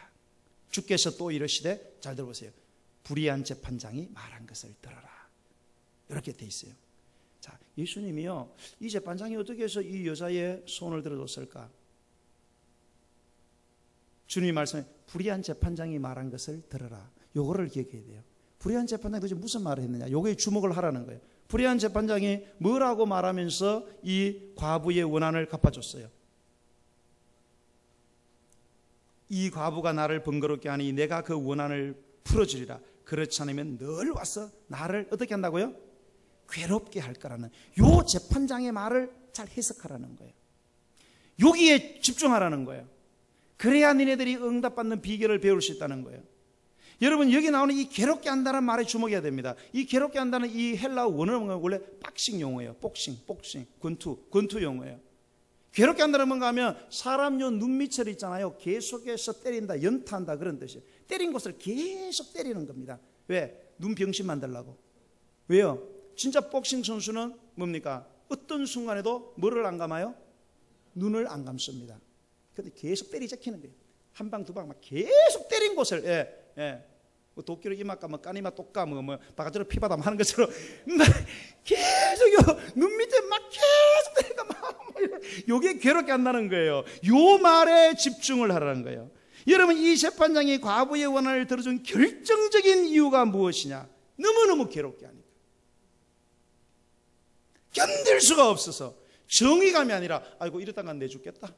주께서 또 이러시되, 잘 들어보세요, 불의한 재판장이 말한 것을 들어라. 이렇게 되어 있어요. 자, 예수님이요, 이 재판장이 어떻게 해서 이 여자의 손을 들어줬을까? 주님이 말씀해, 불의한 재판장이 말한 것을 들어라. 요거를 기억해야 돼요. 불의한 재판장이 도대체 무슨 말을 했느냐, 요거에 주목을 하라는 거예요. 불의한 재판장이 뭐라고 말하면서 이 과부의 원한을 갚아줬어요? 이 과부가 나를 번거롭게 하니 내가 그 원한을 풀어주리라. 그렇지 않으면 늘 와서 나를 어떻게 한다고요? 괴롭게 할 거라는, 요 재판장의 말을 잘 해석하라는 거예요. 여기에 집중하라는 거예요. 그래야 니네들이 응답받는 비결을 배울 수 있다는 거예요. 여러분, 여기 나오는 이 괴롭게 한다는 말에 주목해야 됩니다. 이 괴롭게 한다는 이 헬라어 원어는 원래 박싱 용어예요. 복싱, 권투 용어예요. 괴롭게 한다는 뭔가 하면 사람 요 눈밑을 있잖아요, 계속해서 때린다, 연타한다, 그런 뜻이에요. 때린 곳을 계속 때리는 겁니다. 왜? 눈 병신 만들려고. 왜요? 진짜 복싱 선수는 뭡니까? 어떤 순간에도 뭐를 안 감아요? 눈을 안 감습니다. 근데 계속 때리 제키는 거예요. 한 방, 두 방 막 계속 때린 곳을, 뭐 도끼로 이막 가면 까니마 똑까 뭐 바가지로 피바담 하는 것처럼 계속 눈 밑에 막 계속 때리니까 막 요게 괴롭게 한다는 거예요. 요 말에 집중을 하라는 거예요. 여러분, 이 재판장이 과부의 원한을 들어준 결정적인 이유가 무엇이냐? 너무너무 괴롭게 하니까, 견딜 수가 없어서, 정의감이 아니라 아이고 이랬다간 난 내죽겠다,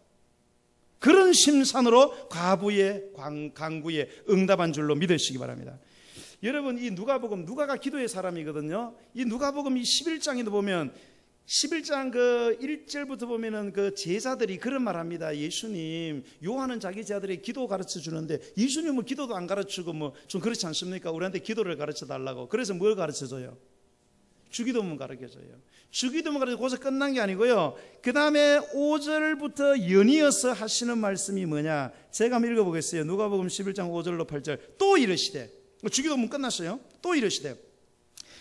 그런 심산으로 과부의 강구에 응답한 줄로 믿으시기 바랍니다. 여러분, 이 누가가 기도의 사람이거든요. 이 누가복음 이 11장에도 보면 11장 그 1절부터 보면은 그 제자들이 그런 말 합니다. 예수님, 요한은 자기 제자들이 기도 가르쳐 주는데 예수님은 기도도 안 가르치고 뭐 좀 그렇지 않습니까? 우리한테 기도를 가르쳐 달라고. 그래서 뭘 가르쳐 줘요? 주기도문 가르쳐줘요. 주기도문 가르쳐 거기서 끝난 게 아니고요, 그 다음에 5절부터 연이어서 하시는 말씀이 뭐냐, 제가 한번 읽어보겠어요. 누가복음 11장 5절로 8절. 또 이르시되, 주기도문 끝났어요. 또 이르시되,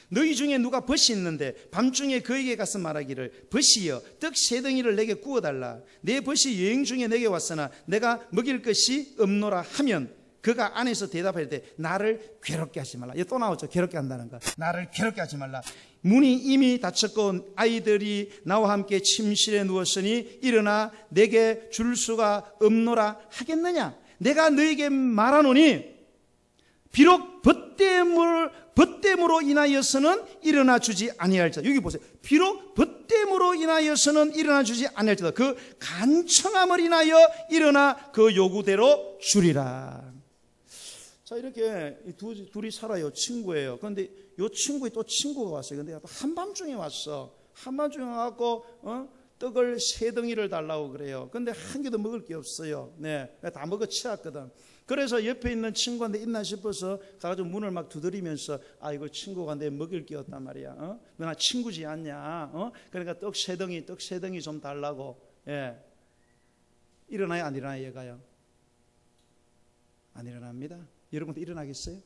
너희 중에 누가 벗이 있는데 밤중에 그에게 가서 말하기를, 벗이여 떡 3덩이를 내게 구워달라. 내 벗이 여행 중에 내게 왔으나 내가 먹일 것이 없노라 하면, 그가 안에서 대답할 때 나를 괴롭게 하지 말라. 이거 또 나오죠, 괴롭게 한다는 거. 나를 괴롭게 하지 말라. 문이 이미 닫혔고 아이들이 나와 함께 침실에 누웠으니 일어나 내게 줄 수가 없노라 하겠느냐. 내가 너에게 말하노니 비록 벗됨으로 인하여서는 일어나 주지 아니할지다. 여기 보세요. 비록 벗됨으로 인하여서는 일어나 주지 아니할지다. 그 간청함을 인하여 일어나 그 요구대로 주리라. 자, 이렇게 둘이 살아요. 친구예요. 그런데 이 친구에 또 친구가 왔어요. 근데 한밤중에 왔어. 한밤중에 와갖고 떡을 3덩이를 달라고 그래요. 근데 한 개도 먹을 게 없어요. 네, 다 먹어 치웠거든. 그래서 옆에 있는 친구한테 있나 싶어서 가가지고 문을 막 두드리면서, 이거 친구가 내 먹일 게 없단 말이야. 너 나 친구지 않냐? 그러니까 떡 3덩이 좀 달라고. 예. 일어나요, 안 일어나요, 얘가요? 안 일어납니다. 여러분도 일어나겠어요?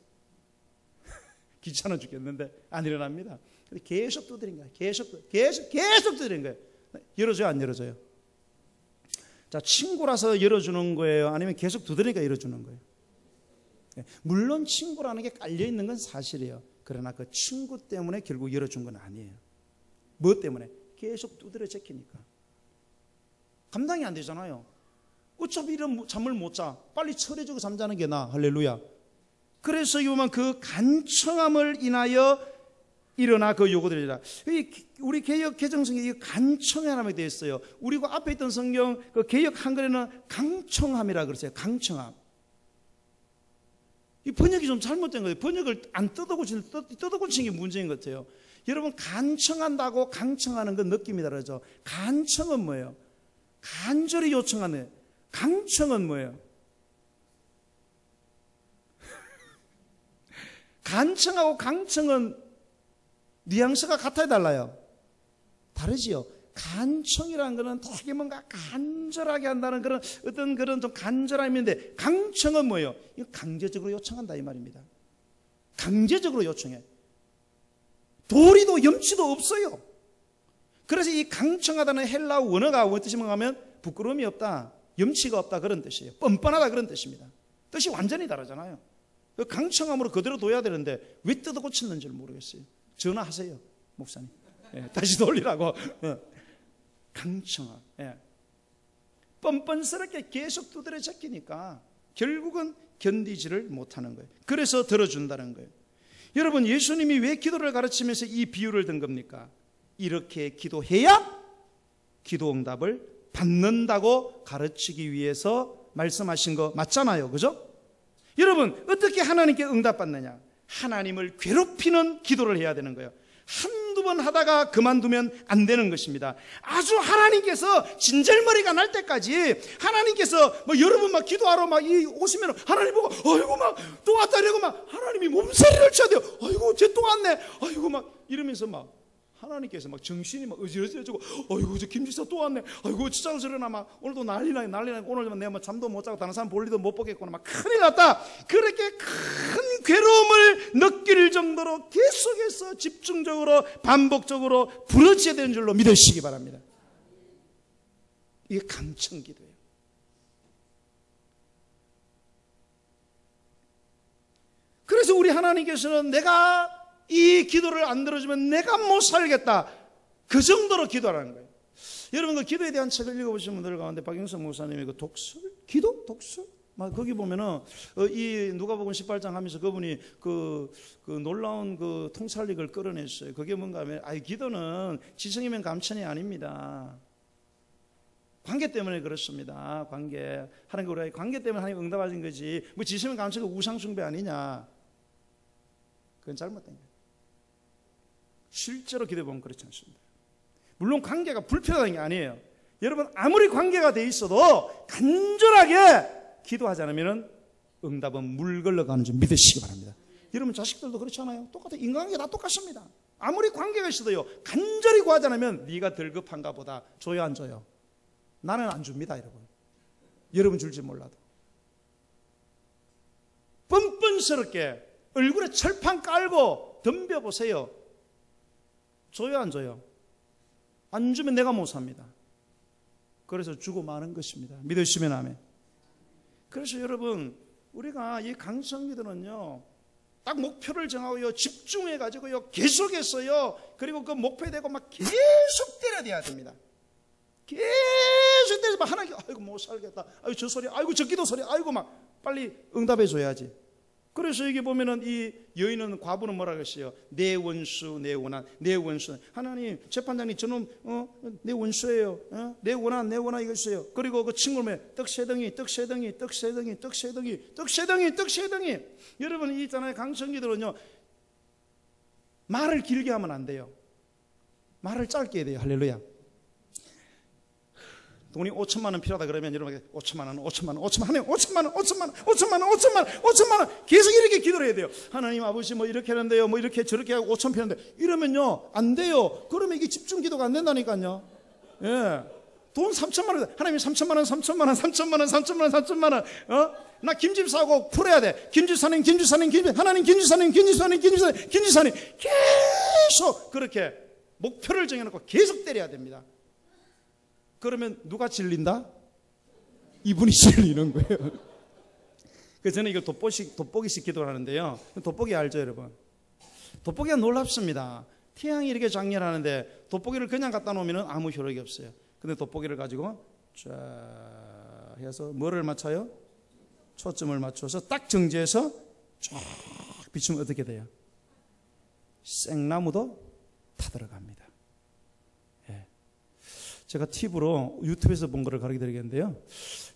귀찮아 죽겠는데 안 일어납니다. 계속 두드린 거예요. 계속 두드린 거예요. 열어줘요, 안 열어줘요? 자, 친구라서 열어주는 거예요? 아니면 계속 두드리니까 열어주는 거예요? 물론 친구라는 게 깔려있는 건 사실이에요. 그러나 그 친구 때문에 결국 열어준 건 아니에요. 뭐 때문에? 계속 두드려 제키니까. 감당이 안 되잖아요. 어차피 이런 잠을 못 자. 빨리 철해주고 잠자는 게 나아. 할렐루야. 그래서 이만 그 간청함을 인하여 일어나 그 요구들이라. 우리 개역 개정성에 이 간청함이 되어 있어요. 우리 그 앞에 있던 성경 그 개역 한글에는 강청함이라 그랬어요. 강청함. 이 번역이 좀 잘못된 거예요. 번역을 안 뜯어고친 게 문제인 것 같아요. 여러분, 간청한다고 강청하는 건 느낌이 다르죠. 간청은 뭐예요? 간절히 요청하는. 강청은 뭐예요? 간청하고 강청은 뉘앙스가 같아야 달라요? 다르지요. 간청이라는 것은 되게 뭔가 간절하게 한다는 그런 어떤 그런 좀 간절함이 있는데, 강청은 뭐예요? 이거 강제적으로 요청한다 이 말입니다. 강제적으로 요청해. 도리도 염치도 없어요. 그래서 이 강청하다는 헬라어 원어가 어떤 뜻인가 하면 부끄러움이 없다, 염치가 없다 그런 뜻이에요. 뻔뻔하다 그런 뜻입니다. 뜻이 완전히 다르잖아요. 그 강청함으로 그대로 둬야 되는데 왜 뜯어 고쳤는지를 모르겠어요. 전화하세요, 목사님. 예, 다시 돌리라고. 예. 강청함. 예. 뻔뻔스럽게 계속 두드려 제끼니까 결국은 견디지를 못하는 거예요. 그래서 들어준다는 거예요. 여러분, 예수님이 왜 기도를 가르치면서 이 비유를 든 겁니까? 이렇게 기도해야 기도 응답을 받는다고 가르치기 위해서 말씀하신 거 맞잖아요. 그죠? 여러분, 어떻게 하나님께 응답받느냐? 하나님을 괴롭히는 기도를 해야 되는 거예요. 한두 번 하다가 그만두면 안 되는 것입니다. 아주 하나님께서 진절머리가 날 때까지 하나님께서 뭐 여러분 막 기도하러 막 오시면 하나님 보고 아이고 막 또 왔다 이러고 막 하나님이 몸살이를 쳐야 돼요. 아이고 쟤 또 왔네. 아이고 막 이러면서 막 하나님께서 막 정신이 막 어지러지고 아이고 저 김지사 또 왔네. 아이고 지장스러나 막 오늘도 난리나 오늘 내가 뭐 잠도 못 자고 다른 사람 볼 일도 못 보겠구나 막 큰일 났다. 그렇게 큰 괴로움을 느낄 정도로 계속해서 집중적으로 반복적으로 부르짖어야 되는 줄로 믿으시기 바랍니다. 이게 강청기도예요. 그래서 우리 하나님께서는 내가 이 기도를 안 들어주면 내가 못 살겠다, 그 정도로 기도하라는 거예요. 여러분, 그 기도에 대한 책을 읽어보신 분들 가운데 박영선 목사님의 그 독설? 기도? 독설? 거기 보면은 이 누가복음 18장 하면서 그분이 그 놀라운 그 통찰력을 끌어냈어요. 그게 뭔가 하면 기도는 지성이면 감천이 아닙니다. 관계 때문에 그렇습니다. 관계. 하나님과 우리의 관계 때문에 하나님 응답하신 거지. 뭐 지성이면 감천이 우상숭배 아니냐? 그건 잘못된 거예요. 실제로 기도해보면 그렇지 않습니다. 물론 관계가 불편하다는 게 아니에요. 여러분, 아무리 관계가 돼 있어도 간절하게 기도하지 않으면 응답은 물 걸러가는 줄 믿으시기 바랍니다. 여러분, 자식들도 그렇지 않아요? 똑같아요. 인간관계 다 똑같습니다. 아무리 관계가 있어도요, 간절히 구하지 않으면 네가 덜 급한가 보다. 줘요 안 줘요? 나는 안 줍니다. 여러분 줄지 몰라도 뻔뻔스럽게 얼굴에 철판 깔고 덤벼보세요. 줘요 안 줘요? 안 주면 내가 못 삽니다. 그래서 주고 마는 것입니다. 믿으시면 아멘. 그래서 여러분, 우리가 이 강성기도는요, 딱 목표를 정하고요, 집중해가지고요, 계속해서요, 그리고 그 목표에 대고 막 계속 때려야 됩니다. 계속 때려서 막 하나님, 아이고 못 살겠다, 아이고 저 소리, 아이고 저 기도 소리, 아이고 막 빨리 응답해 줘야지. 그래서 여기 보면은 이 여인은, 과부는 뭐라고 했어요? 내 원수, 내 원한, 내 원수. 하나님, 재판장님, 저는 내 원수예요. 내 원한 이것이에요. 그리고 그 친구는 떡세덩이. 여러분, 이 있잖아요, 강성기들은요, 말을 길게 하면 안 돼요. 말을 짧게 해야 돼요. 할렐루야. 돈이 5천만 원 필요하다 그러면 여러분, 5천만 원 하나님, 5천만 원 계속 이렇게 기도를 해야 돼요. 하나님 아버지 뭐 이렇게 하는데요, 뭐 이렇게 저렇게 하고 5천 필요한데, 이러면요 안 돼요. 그러면 이게 집중 기도가 안 된다니까요. 예, 돈 3천만 원, 하나님 3천만 원, 나 김집사하고 풀어야 돼. 김집사님, 하나님 김집사님 계속 그렇게 목표를 정해놓고 계속 때려야 됩니다. 그러면 누가 질린다? 이분이 질리는 거예요. 그래서 저는 이걸 돋보기식 기도를 하는데요. 돋보기 알죠, 여러분? 돋보기가 놀랍습니다. 태양이 이렇게 장렬하는데 돋보기를 그냥 갖다 놓으면 아무 효력이 없어요. 근데 돋보기를 가지고 쫙 해서 뭐를 맞춰요? 초점을 맞춰서 딱 정지해서 쫙 비추면 어떻게 돼요? 생나무도 타들어갑니다. 제가 팁으로 유튜브에서 본 거를 가르쳐 드리겠는데요.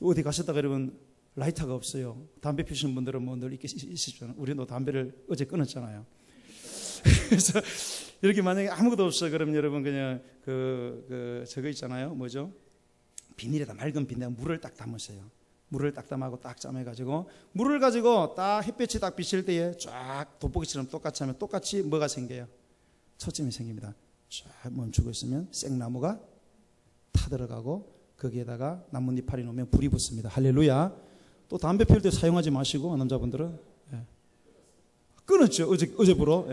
어디 가셨다가 여러분 라이터가 없어요. 담배 피우시는 분들은 뭐 늘 있으시잖아요. 우리도 담배를 어제 끊었잖아요. 그래서 이렇게 만약에 아무것도 없어 그럼 여러분 그냥 저거 있잖아요. 뭐죠? 비닐에다 맑은 비닐에 물을 딱 담으세요. 물을 딱 담아고 딱 짜매가지고 물을 가지고 딱 햇볕이 딱 비칠 때에 쫙 돋보기처럼 똑같이 하면 똑같이 뭐가 생겨요? 초점이 생깁니다. 쫙 멈추고 있으면 생나무가 타들어가고 거기에다가 나뭇잎 팔이 놓으면 불이 붙습니다. 할렐루야. 또 담배 피울 때 사용하지 마시고 남자분들은 끊었죠. 어제부로.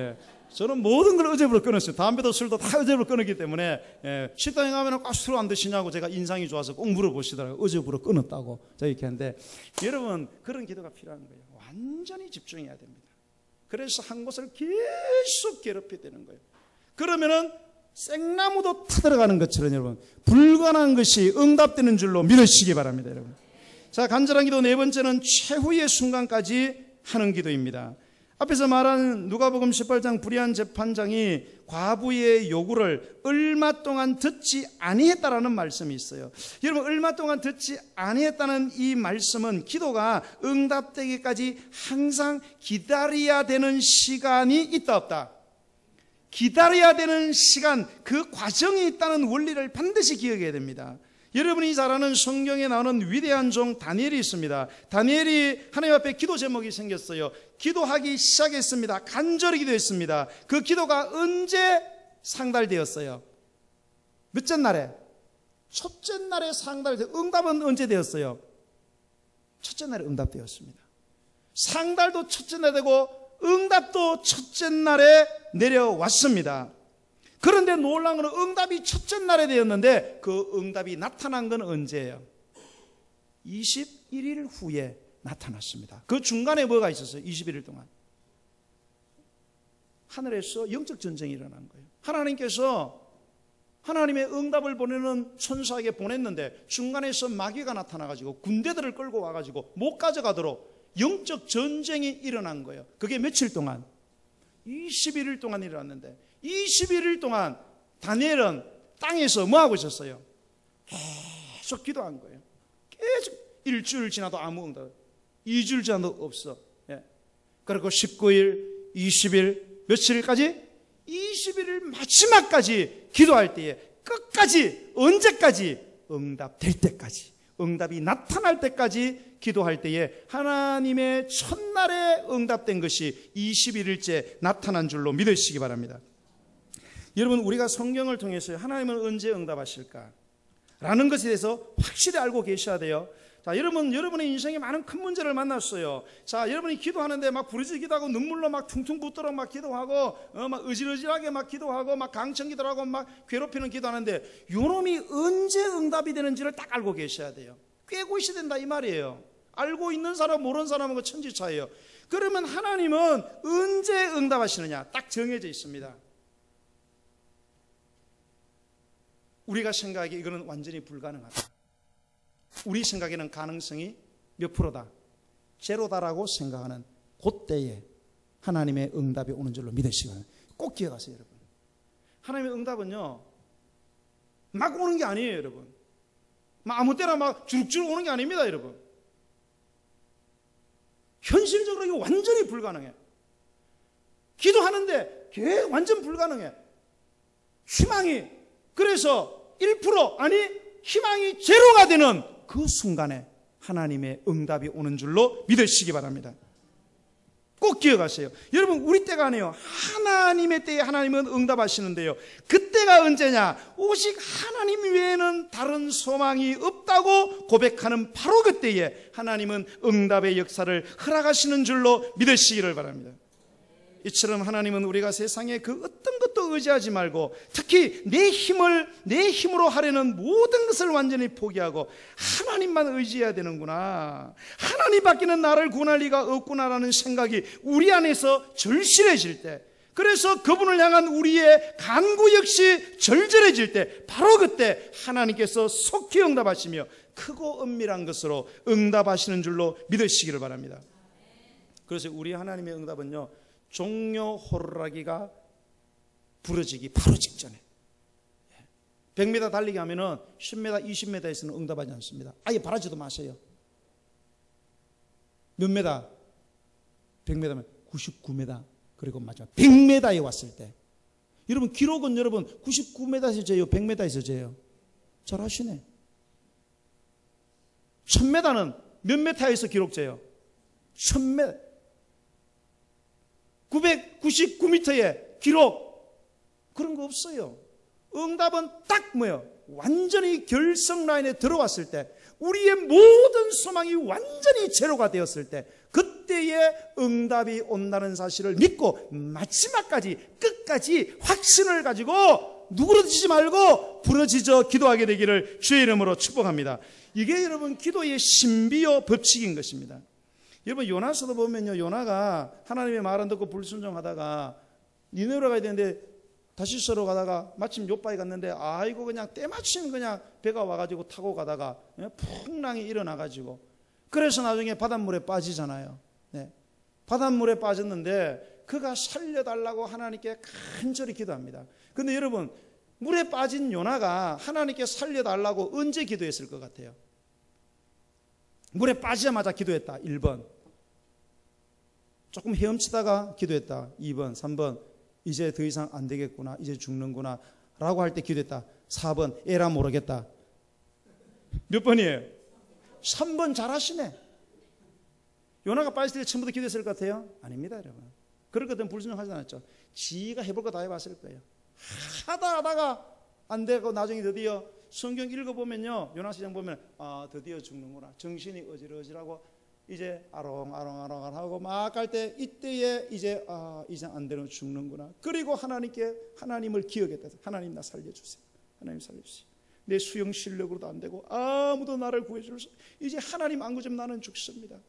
저는 모든 걸 어제부로 끊었어요. 담배도 술도 다 어제부로 끊었기 때문에 식당에 가면 꼭 술 안 드시냐고 제가 인상이 좋아서 꼭 물어보시더라고요. 어제부로 끊었다고 제가 이렇게 하는데 여러분 그런 기도가 필요한 거예요. 완전히 집중해야 됩니다. 그래서 한 곳을 계속 괴롭혀야 되는 거예요. 그러면은 생나무도 타들어가는 것처럼 여러분 불가능한 것이 응답되는 줄로 믿으시기 바랍니다. 여러분. 자, 간절한 기도 네 번째는 최후의 순간까지 하는 기도입니다. 앞에서 말한 누가복음 18장 불의한 재판장이 과부의 요구를 얼마 동안 듣지 아니했다라는 말씀이 있어요. 여러분 얼마 동안 듣지 아니했다는 이 말씀은 기도가 응답되기까지 항상 기다려야 되는 시간이 있다 없다. 기다려야 되는 시간, 그 과정이 있다는 원리를 반드시 기억해야 됩니다. 여러분이 잘 아는 성경에 나오는 위대한 종 다니엘이 있습니다. 다니엘이 하나님 앞에 기도 제목이 생겼어요. 기도하기 시작했습니다. 간절히 기도했습니다. 그 기도가 언제 상달되었어요? 몇째 날에? 첫째 날에 상달되었어요. 응답은 언제 되었어요? 첫째 날에 응답되었습니다. 상달도 첫째 날 되고 응답도 첫째 날에 내려왔습니다. 그런데 놀라운 것은 응답이 첫째 날에 되었는데 그 응답이 나타난 건 언제예요? 21일 후에 나타났습니다. 그 중간에 뭐가 있었어요? 21일 동안 하늘에서 영적 전쟁이 일어난 거예요. 하나님께서 하나님의 응답을 보내는 천사에게 보냈는데 중간에서 마귀가 나타나가지고 군대들을 끌고 와가지고 못 가져가도록 영적 전쟁이 일어난 거예요. 그게 며칠 동안? 21일 동안 일어났는데 21일 동안 다니엘은 땅에서 뭐하고 있었어요? 계속 기도한 거예요. 계속 일주일 지나도 아무 응답, 2주일 지나도 없어. 그리고 19일, 20일, 며칠까지? 21일 마지막까지 기도할 때에 끝까지, 언제까지? 응답될 때까지, 응답이 나타날 때까지 기도할 때에 하나님의 첫날에 응답된 것이 21일째 나타난 줄로 믿으시기 바랍니다. 여러분 우리가 성경을 통해서 하나님은 언제 응답하실까? 라는 것에 대해서 확실히 알고 계셔야 돼요. 자, 여러분의 인생에 많은 큰 문제를 만났어요. 자, 여러분이 기도하는데 막 부르짖기도 하고 눈물로 막 퉁퉁 붓도록 막 기도하고 막 으질으질하게 막 기도하고 막 강청 기도하고 막 괴롭히는 기도하는데 요놈이 언제 응답이 되는지를 딱 알고 계셔야 돼요. 꿰고 있어야 된다 이 말이에요. 알고 있는 사람 모르는 사람하고 천지 차이에요. 그러면 하나님은 언제 응답하시느냐 딱 정해져 있습니다. 우리가 생각하기에 이거는 완전히 불가능하다. 우리 생각에는 가능성이 몇 프로다? 제로다라고 생각하는 그때에 하나님의 응답이 오는 줄로 믿으시기 바랍니다. 꼭 기억하세요 여러분. 하나님의 응답은요 막 오는 게 아니에요 여러분. 막 아무 때나 막 주룩주룩 오는 게 아닙니다 여러분. 현실적으로 이거 완전히 불가능해. 기도하는데 완전 불가능해. 희망이 그래서 1% 아니 희망이 제로가 되는 그 순간에 하나님의 응답이 오는 줄로 믿으시기 바랍니다. 꼭 기억하세요. 여러분 우리 때가 아니에요. 하나님의 때에 하나님은 응답하시는데요. 그때가 언제냐? 오직 하나님 외에는 다른 소망이 없다고 고백하는 바로 그때에 하나님은 응답의 역사를 허락하시는 줄로 믿으시기를 바랍니다. 이처럼 하나님은 우리가 세상에 그 어떤 것도 의지하지 말고 특히 내 힘으로 하려는 모든 것을 완전히 포기하고 하나님만 의지해야 되는구나. 하나님밖에는 나를 구원할 리가 없구나라는 생각이 우리 안에서 절실해질 때, 그래서 그분을 향한 우리의 간구 역시 절절해질 때 바로 그때 하나님께서 속히 응답하시며 크고 은밀한 것으로 응답하시는 줄로 믿으시기를 바랍니다. 그래서 우리 하나님의 응답은요 종려 호루라기가 부러지기 바로 직전에 100m 달리기 하면은 10m, 20m에서는 응답하지 않습니다. 아예 바라지도 마세요. 몇 메다? 100m면 99m. 그리고 마지막 100m에 왔을 때, 여러분 기록은 여러분 99m에서 재요, 100m에서 재요? 잘 아시네. 1000m는 몇 m에서 기록재요? 1000m. 999m의 기록, 그런 거 없어요. 응답은 딱 뭐예요? 완전히 결성 라인에 들어왔을 때, 우리의 모든 소망이 완전히 제로가 되었을 때, 그때에 응답이 온다는 사실을 믿고 마지막까지 끝까지 확신을 가지고 누그러지지 말고 부르짖어 기도하게 되기를 주의 이름으로 축복합니다. 이게 여러분 기도의 신비요 법칙인 것입니다. 여러분 요나서도 보면요, 요나가 하나님의 말 안 듣고 불순종하다가 니네로 가야 되는데 다시서로 가다가 마침 요바에 갔는데, 아이고 그냥 때마침 그냥 배가 와가지고 타고 가다가 풍랑이 일어나가지고, 그래서 나중에 바닷물에 빠지잖아요. 네. 바닷물에 빠졌는데 그가 살려달라고 하나님께 간절히 기도합니다. 근데 여러분, 물에 빠진 요나가 하나님께 살려달라고 언제 기도했을 것 같아요? 물에 빠지자마자 기도했다. 1번. 조금 헤엄치다가 기도했다. 2번, 3번. 이제 더 이상 안 되겠구나, 이제 죽는구나 라고 할 때 기도했다. 4번, 에라 모르겠다. 몇 번이에요? 3번. 잘하시네. 요나가 빠졌을 때 처음부터 기도했을 것 같아요? 아닙니다, 여러분. 그럴 것 같으면 불순종하지 않았죠. 지가 해볼 거 다 해봤을 거예요. 하다가 안 되고 나중에 드디어 성경 읽어보면요, 요나서장 보면 드디어 죽는구나, 정신이 어지러지라고 이제 아롱아롱하고 막 갈 때, 이때에 이제 이제 안 되면 죽는구나. 그리고 하나님을 기억했다. 하나님 나 살려주세요. 하나님 살려주세요. 내 수영 실력으로도 안 되고 아무도 나를 구해줄 수, 이제 하나님 안 구해주면 나는 죽습니다.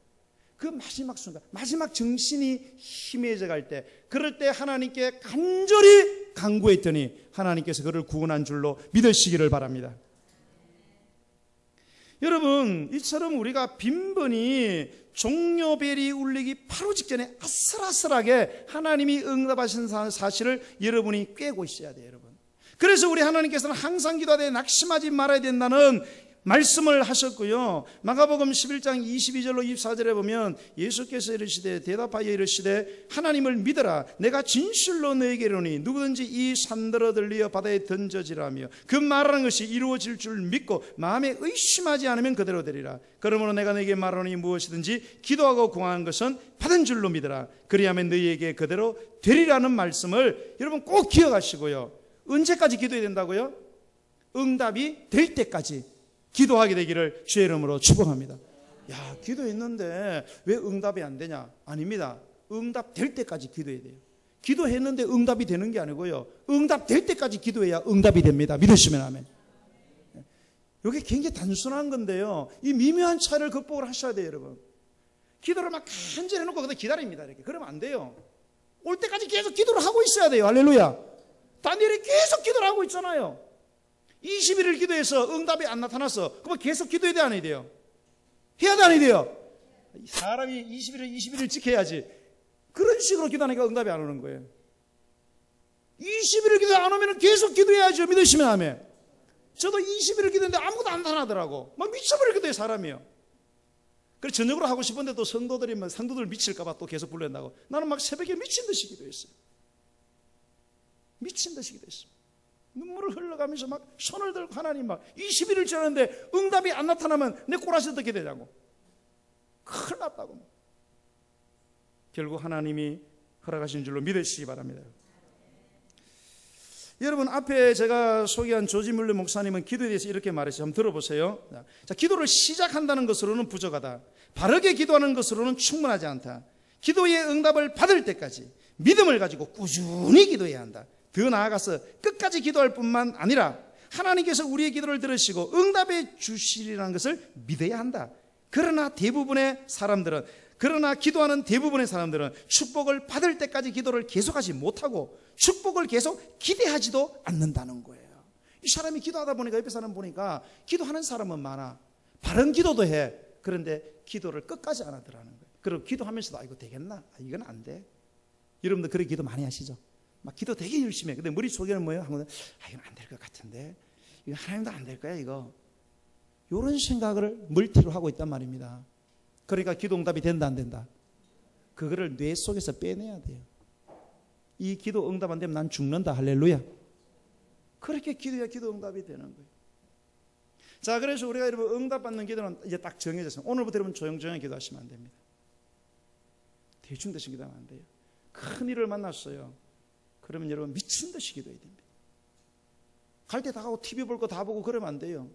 그 마지막 순간, 마지막 정신이 희미해져 갈 때, 그럴 때 하나님께 간절히 간구했더니 하나님께서 그를 구원한 줄로 믿으시기를 바랍니다. 여러분, 이처럼 우리가 빈번히 종려벨이 울리기 바로 직전에 아슬아슬하게 하나님이 응답하신 사실을 여러분이 꿰고 있어야 돼요, 여러분. 그래서 우리 하나님께서는 항상 기도하되 낙심하지 말아야 된다는 말씀을 하셨고요. 마가복음 11장 22절로 24절에 보면 예수께서 이르시되 대답하여 이르시되 하나님을 믿어라. 내가 진실로 너에게 이르노니 누구든지 이 산들어 들리어 바다에 던져지라며 그 말하는 것이 이루어질 줄 믿고 마음에 의심하지 않으면 그대로 되리라. 그러므로 내가 너에게 말하노니 무엇이든지 기도하고 구하는 것은 받은 줄로 믿어라. 그리하면 너희에게 그대로 되리라는 말씀을 여러분 꼭 기억하시고요. 언제까지 기도해야 된다고요? 응답이 될 때까지 기도하게 되기를 주의 이름으로 축복합니다. 야, 기도했는데 왜 응답이 안 되냐? 아닙니다. 응답 될 때까지 기도해야 돼요. 기도했는데 응답이 되는 게 아니고요, 응답 될 때까지 기도해야 응답이 됩니다. 믿으시면 아멘. 이게 굉장히 단순한 건데요, 이 미묘한 차이를 극복을 하셔야 돼요, 여러분. 기도를 막 간절히 해놓고 그때 기다립니다. 이렇게 그러면 안 돼요. 올 때까지 계속 기도를 하고 있어야 돼요. 할렐루야. 다니엘이 계속 기도를 하고 있잖아요. 20일을 기도해서 응답이 안 나타났어. 그러면 계속 기도해야 돼, 안 해야 돼요? 해야 돼, 안 해야 돼요? 사람이 21일 지켜야지. 그런 식으로 기도하니까 응답이 안 오는 거예요. 20일을 기도 안 오면 계속 기도해야죠. 믿으시면 아멘. 저도 20일을 기도했는데 아무것도 안 나타나더라고. 막 미쳐버릴 기도해, 사람이요. 그래서 저녁으로 하고 싶은데 또 성도들 미칠까봐 또 계속 불러낸다고. 나는 막 새벽에 미친 듯이 기도했어요. 미친 듯이 기도했어요. 눈물을 흘러가면서 막 손을 들고 하나님 막 20일을 지났는데 응답이 안 나타나면 내 꼬라지 어떻게 되냐고. 큰일 났다고. 결국 하나님이 허락하신 줄로 믿으시기 바랍니다. 여러분, 앞에 제가 소개한 조지 물러 목사님은 기도에 대해서 이렇게 말했어요. 한번 들어보세요. 자, 기도를 시작한다는 것으로는 부족하다. 바르게 기도하는 것으로는 충분하지 않다. 기도의 응답을 받을 때까지 믿음을 가지고 꾸준히 기도해야 한다. 더 나아가서 끝까지 기도할 뿐만 아니라 하나님께서 우리의 기도를 들으시고 응답해 주시리라는 것을 믿어야 한다. 그러나 기도하는 대부분의 사람들은 축복을 받을 때까지 기도를 계속하지 못하고 축복을 계속 기대하지도 않는다는 거예요. 이 사람이 기도하다 보니까 옆에 사람 보니까 기도하는 사람은 많아. 바른 기도도 해. 그런데 기도를 끝까지 안 하더라는 거예요. 그리고 기도하면서도 이거 되겠나? 이건 안 돼. 여러분들 그렇게 기도 많이 하시죠? 막 기도 되게 열심히 해. 근데 머릿속에는 뭐예요? 이건 안 될 것 같은데, 이거 하나님도 안 될 거야 이거. 이런 생각을 멀티로 하고 있단 말입니다. 그러니까 기도 응답이 된다 안 된다? 그거를 뇌 속에서 빼내야 돼요. 이 기도 응답 안 되면 난 죽는다. 할렐루야. 그렇게 기도해야 기도 응답이 되는 거예요. 자, 그래서 우리가 여러분 응답받는 기도는 이제 딱 정해졌어요. 오늘부터 여러분 조용조용히 기도하시면 안 됩니다. 대충 듯이 기도하면 안 돼요. 큰 일을 만났어요. 그러면 여러분 미친 듯이 기도해야 됩니다. 갈 때 다 가고 TV 볼 거 다 보고 그러면 안 돼요.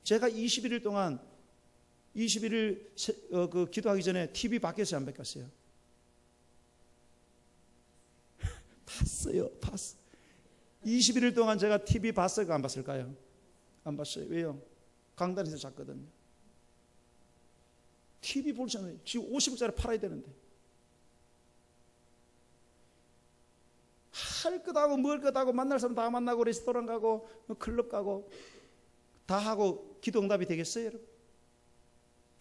제가 21일 동안 21일 그 기도하기 전에 TV 밖에서 안 바꿨어요. 봤어요. 봤어. 21일 동안 제가 TV 봤을까 안 봤을까요? 안 봤어요. 왜요? 강단에서 잤거든요. TV 볼 시간에 지금 50억짜리 팔아야 되는데 할 것 하고 먹을 것 하고 만날 사람 다 만나고 레스토랑 가고 클럽 가고 다 하고 기도 응답이 되겠어요, 여러분?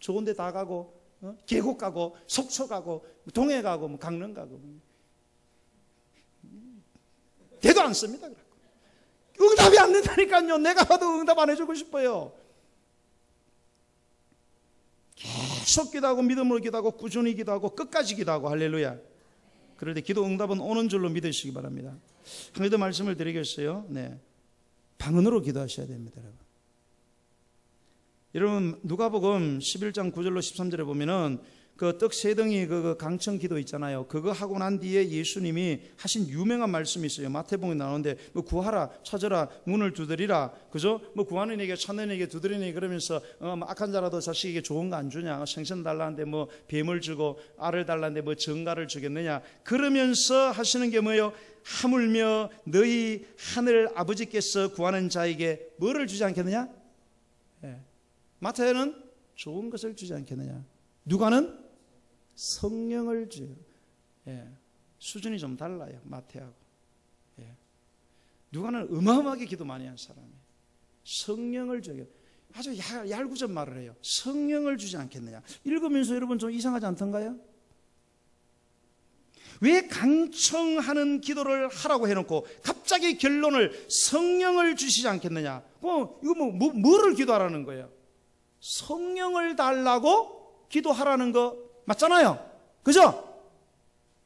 좋은 데 다 가고 계곡 가고 속초 가고 동해 가고 뭐 강릉 가고 대도 안 씁니다. 응답이 안 된다니까요. 내가 봐도 응답 안 해주고 싶어요. 계속 기도하고 믿음으로 기도하고 꾸준히 기도하고 끝까지 기도하고 할렐루야. 그럴 때 기도 응답은 오는 줄로 믿으시기 바랍니다. 한 가지 더 말씀을 드리겠어요. 네, 방언으로 기도하셔야 됩니다, 여러분. 여러분 누가복음 11장 9절로 13절에 보면은 그 떡 세 덩이 그 강청 기도 있잖아요. 그거 하고 난 뒤에 예수님이 하신 유명한 말씀이 있어요. 마태복음에 나오는데 뭐 구하라 찾으라 문을 두드리라, 그죠? 뭐 구하는 이에게 찾는 이에게 두드리는 이에게, 그러면서 뭐 악한 자라도 자식에게 좋은 거 안 주냐, 생선 달라는데 뭐 뱀을 주고 알을 달라는데 뭐 정갈을 주겠느냐, 그러면서 하시는 게 뭐예요? 하물며 너희 하늘 아버지께서 구하는 자에게 뭐를 주지 않겠느냐? 예. 마태는 좋은 것을 주지 않겠느냐, 누가는 성령을 주요. 예. 수준이 좀 달라요, 마태하고. 예. 누가는 어마어마하게 기도 많이 한 사람이에요. 성령을 줘요. 아주 얄궂은 말을 해요. 성령을 주지 않겠느냐. 읽으면서 여러분 좀 이상하지 않던가요? 왜 강청하는 기도를 하라고 해놓고 갑자기 결론을 성령을 주시지 않겠느냐. 이거 뭐를 기도하라는 거예요? 성령을 달라고 기도하라는 거 맞잖아요, 그죠?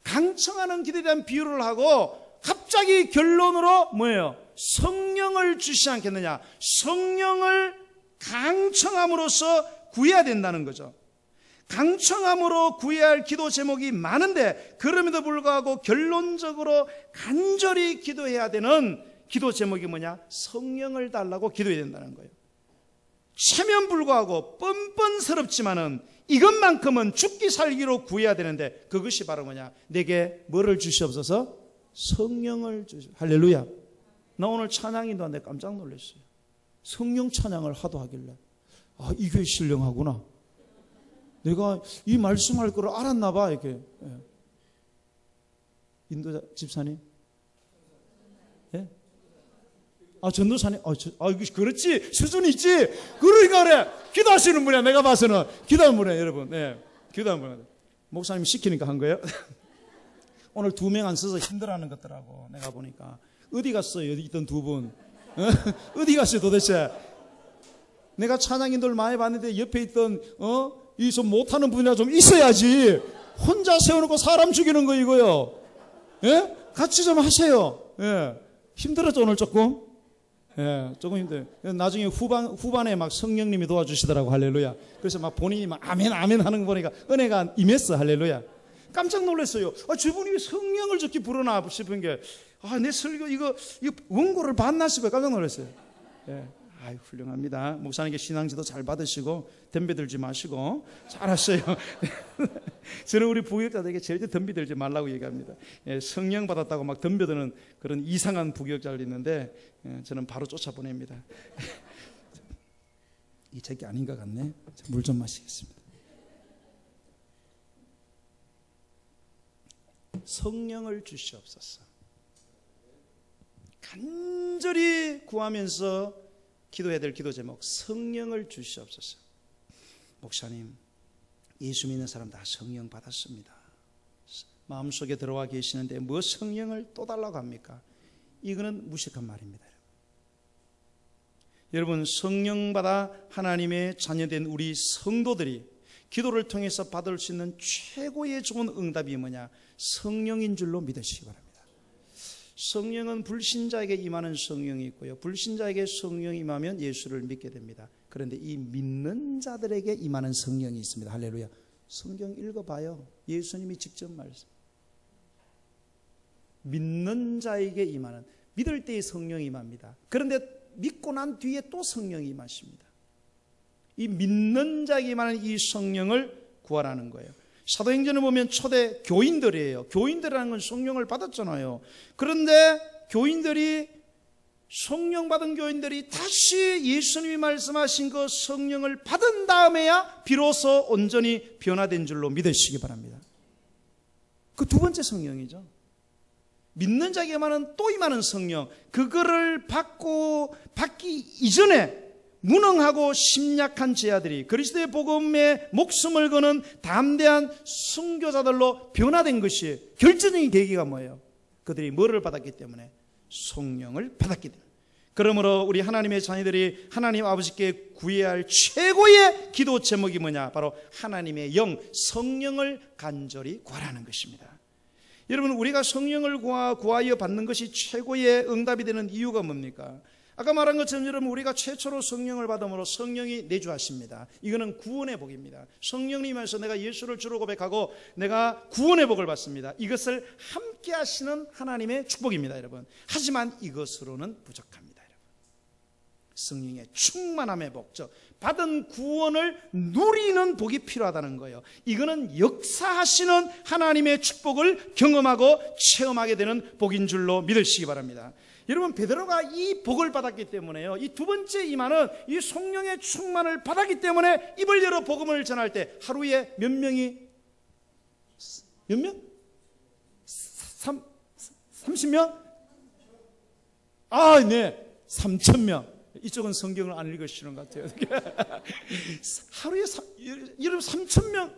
강청하는 기도에 대한 비유를 하고 갑자기 결론으로 뭐예요? 성령을 주시지 않겠느냐. 성령을 강청함으로써 구해야 된다는 거죠. 강청함으로 구해야 할 기도 제목이 많은데 그럼에도 불구하고 결론적으로 간절히 기도해야 되는 기도 제목이 뭐냐? 성령을 달라고 기도해야 된다는 거예요. 체면불구하고 뻔뻔스럽지만은 이것만큼은 죽기 살기로 구해야 되는데 그것이 바로 뭐냐? 내게 뭐를 주시옵소서? 성령을 주시옵소서. 할렐루야. 나 오늘 찬양인도한테 깜짝 놀랐어요. 성령 찬양을 하도 하길래 아, 이 교회 신령하구나. 내가 이 말씀할 거를 알았나 봐. 이렇게. 인도자 집사님? 예? 아, 전도사님? 그렇지. 수준이 있지. 그러니까 그래. 기도하시는 분이야. 내가 봐서는. 기도하는 분이야, 여러분. 네. 기도하는 분이야. 목사님이 시키니까 한 거예요. 오늘 2명 안 써서 힘들어하는 것더라고. 내가 보니까. 어디 갔어요? 여기 있던 2분. 어디 갔어요, 도대체? 내가 찬양인들 많이 봤는데 옆에 있던, 이 좀 못하는 분이나 좀 있어야지. 혼자 세워놓고 사람 죽이는 거 이거요. 예? 같이 좀 하세요. 예. 힘들었죠, 오늘 조금? 예, 조금 힘들어요. 나중에 후반에 막 성령님이 도와주시더라고, 할렐루야. 그래서 막 본인이 막 아멘, 아멘 하는 거 보니까 은혜가 임했어, 할렐루야. 깜짝 놀랐어요. 아, 저분이 왜 성령을 저렇게 부르나 싶은 게, 아, 내 설교, 이거 원고를 봤나 싶어요. 깜짝 놀랐어요. 예. 아유, 훌륭합니다. 목사님께 신앙지도 잘 받으시고 덤벼들지 마시고 잘하셔요. 저는 우리 부교육자들에게 절대 덤벼들지 말라고 얘기합니다. 예, 성령 받았다고 막 덤벼드는 그런 이상한 부교육자들 있는데 저는 바로 쫓아보냅니다. 이 제게 아닌 것 같네. 물 좀 마시겠습니다. 성령을 주시옵소서. 간절히 구하면서 기도해야 될 기도 제목, 성령을 주시옵소서. 목사님, 예수 믿는 사람 다 성령 받았습니다. 마음속에 들어와 계시는데 뭐 성령을 또 달라고 합니까? 이거는 무식한 말입니다. 여러분, 성령 받아 하나님의 자녀된 우리 성도들이 기도를 통해서 받을 수 있는 최고의 좋은 응답이 뭐냐? 성령인 줄로 믿으시기 바랍니다. 성령은 불신자에게 임하는 성령이 있고요, 불신자에게 성령이 임하면 예수를 믿게 됩니다. 그런데 이 믿는 자들에게 임하는 성령이 있습니다. 할렐루야. 성경 읽어봐요. 예수님이 직접 말씀. 믿는 자에게 임하는, 믿을 때의 성령이 임합니다. 그런데 믿고 난 뒤에 또 성령이 임하십니다. 이 믿는 자에게 임하는 이 성령을 구하라는 거예요. 사도행전을 보면 초대 교인들이에요. 교인들이라는 건 성령을 받았잖아요. 그런데 성령 받은 교인들이 다시 예수님이 말씀하신 그 성령을 받은 다음에야 비로소 온전히 변화된 줄로 믿으시기 바랍니다. 그 두 번째 성령이죠. 믿는 자에게만은 또 임하는 성령, 그거를 받기 이전에 무능하고 심약한 제자들이 그리스도의 복음에 목숨을 거는 담대한 순교자들로 변화된 것이 결정적인 계기가 뭐예요? 그들이 뭐를 받았기 때문에? 성령을 받았기 때문에. 그러므로 우리 하나님의 자녀들이 하나님 아버지께 구해야 할 최고의 기도 제목이 뭐냐? 바로 하나님의 영, 성령을 간절히 구하라는 것입니다. 여러분, 우리가 성령을 구하여 받는 것이 최고의 응답이 되는 이유가 뭡니까? 아까 말한 것처럼 여러분, 우리가 최초로 성령을 받음으로 성령이 내주하십니다. 이거는 구원의 복입니다. 성령님에서 내가 예수를 주로 고백하고 내가 구원의 복을 받습니다. 이것을 함께 하시는 하나님의 축복입니다, 여러분. 하지만 이것으로는 부족합니다, 여러분. 성령의 충만함의 복, 받은 구원을 누리는 복이 필요하다는 거예요. 이거는 역사하시는 하나님의 축복을 경험하고 체험하게 되는 복인 줄로 믿으시기 바랍니다. 여러분, 베드로가 이 복을 받았기 때문에요, 이 두 번째 임하는 이 성령의 충만을 받았기 때문에 입을 열어 복음을 전할 때 하루에 몇 명이, 몇 명? 30명? 아, 네, 3,000명. 이쪽은 성경을 안 읽으시는 것 같아요. 하루에 여러분 3,000명,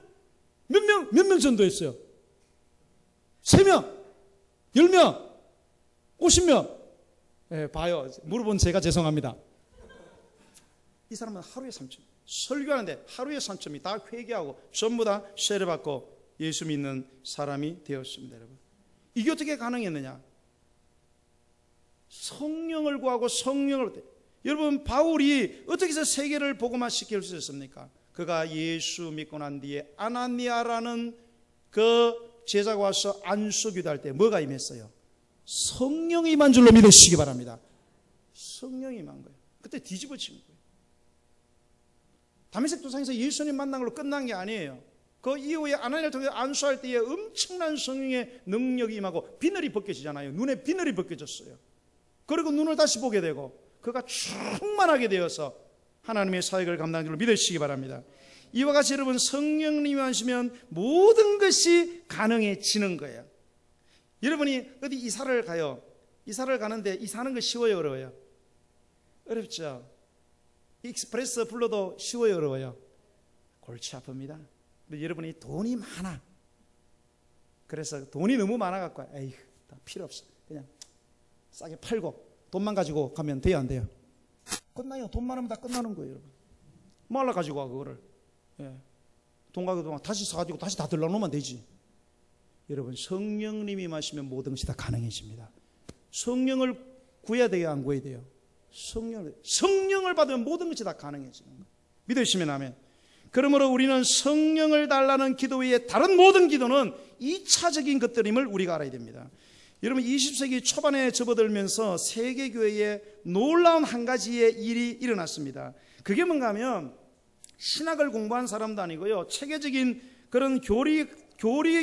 몇 명 전도했어요? 3명, 10명, 50명. 네, 봐요. 물어본 제가 죄송합니다. 이 사람은 하루에 3,000명 설교하는데 하루에 3,000명이 다 회개하고 전부 다 세례받고 예수 믿는 사람이 되었습니다, 여러분. 이게 어떻게 가능했느냐? 성령을 구하고 성령을, 여러분, 바울이 어떻게 해서 세계를 복음화시킬 수 있었습니까? 그가 예수 믿고 난 뒤에 아나니아라는 그 제자가 와서 안수기도할 때 뭐가 임했어요? 성령이 임한 줄로 믿으시기 바랍니다. 성령이 임한 거예요. 그때 뒤집어진 거예요. 다메섹 도상에서 예수님 만난 걸로 끝난 게 아니에요. 그 이후에 아나니아를 통해 안수할 때에 엄청난 성령의 능력이 임하고 비늘이 벗겨지잖아요. 눈에 비늘이 벗겨졌어요. 그리고 눈을 다시 보게 되고 그가 충만하게 되어서 하나님의 사역을 감당하는 줄로 믿으시기 바랍니다. 이와 같이 여러분, 성령님이 하시면 모든 것이 가능해지는 거예요. 여러분이 어디 이사를 가요. 이사를 가는데 이사하는 거 쉬워요, 어려워요? 어렵죠. 익스프레스 불러도 쉬워요, 어려워요? 골치 아픕니다. 근데 여러분이 돈이 많아. 그래서 돈이 너무 많아갖고 에이, 다 필요 없어. 그냥 싸게 팔고 돈만 가지고 가면 돼요, 안 돼요? 끝나요. 돈 많으면 다 끝나는 거예요, 여러분. 말라 가지고 와, 그거를. 예. 돈 가지고 다시 사가지고 다시 다 들러놓으면 되지. 여러분, 성령님이 마시면 모든 것이 다 가능해집니다. 성령을 구해야 돼요, 안 구해야 돼요? 성령을 받으면 모든 것이 다 가능해지는 거예요. 믿으시면 아멘. 그러므로 우리는 성령을 달라는 기도 외에 다른 모든 기도는 2차적인 것들임을 우리가 알아야 됩니다. 여러분, 20세기 초반에 접어들면서 세계교회에 놀라운 한 가지의 일이 일어났습니다. 그게 뭔가 하면 신학을 공부한 사람도 아니고요, 체계적인 그런 교리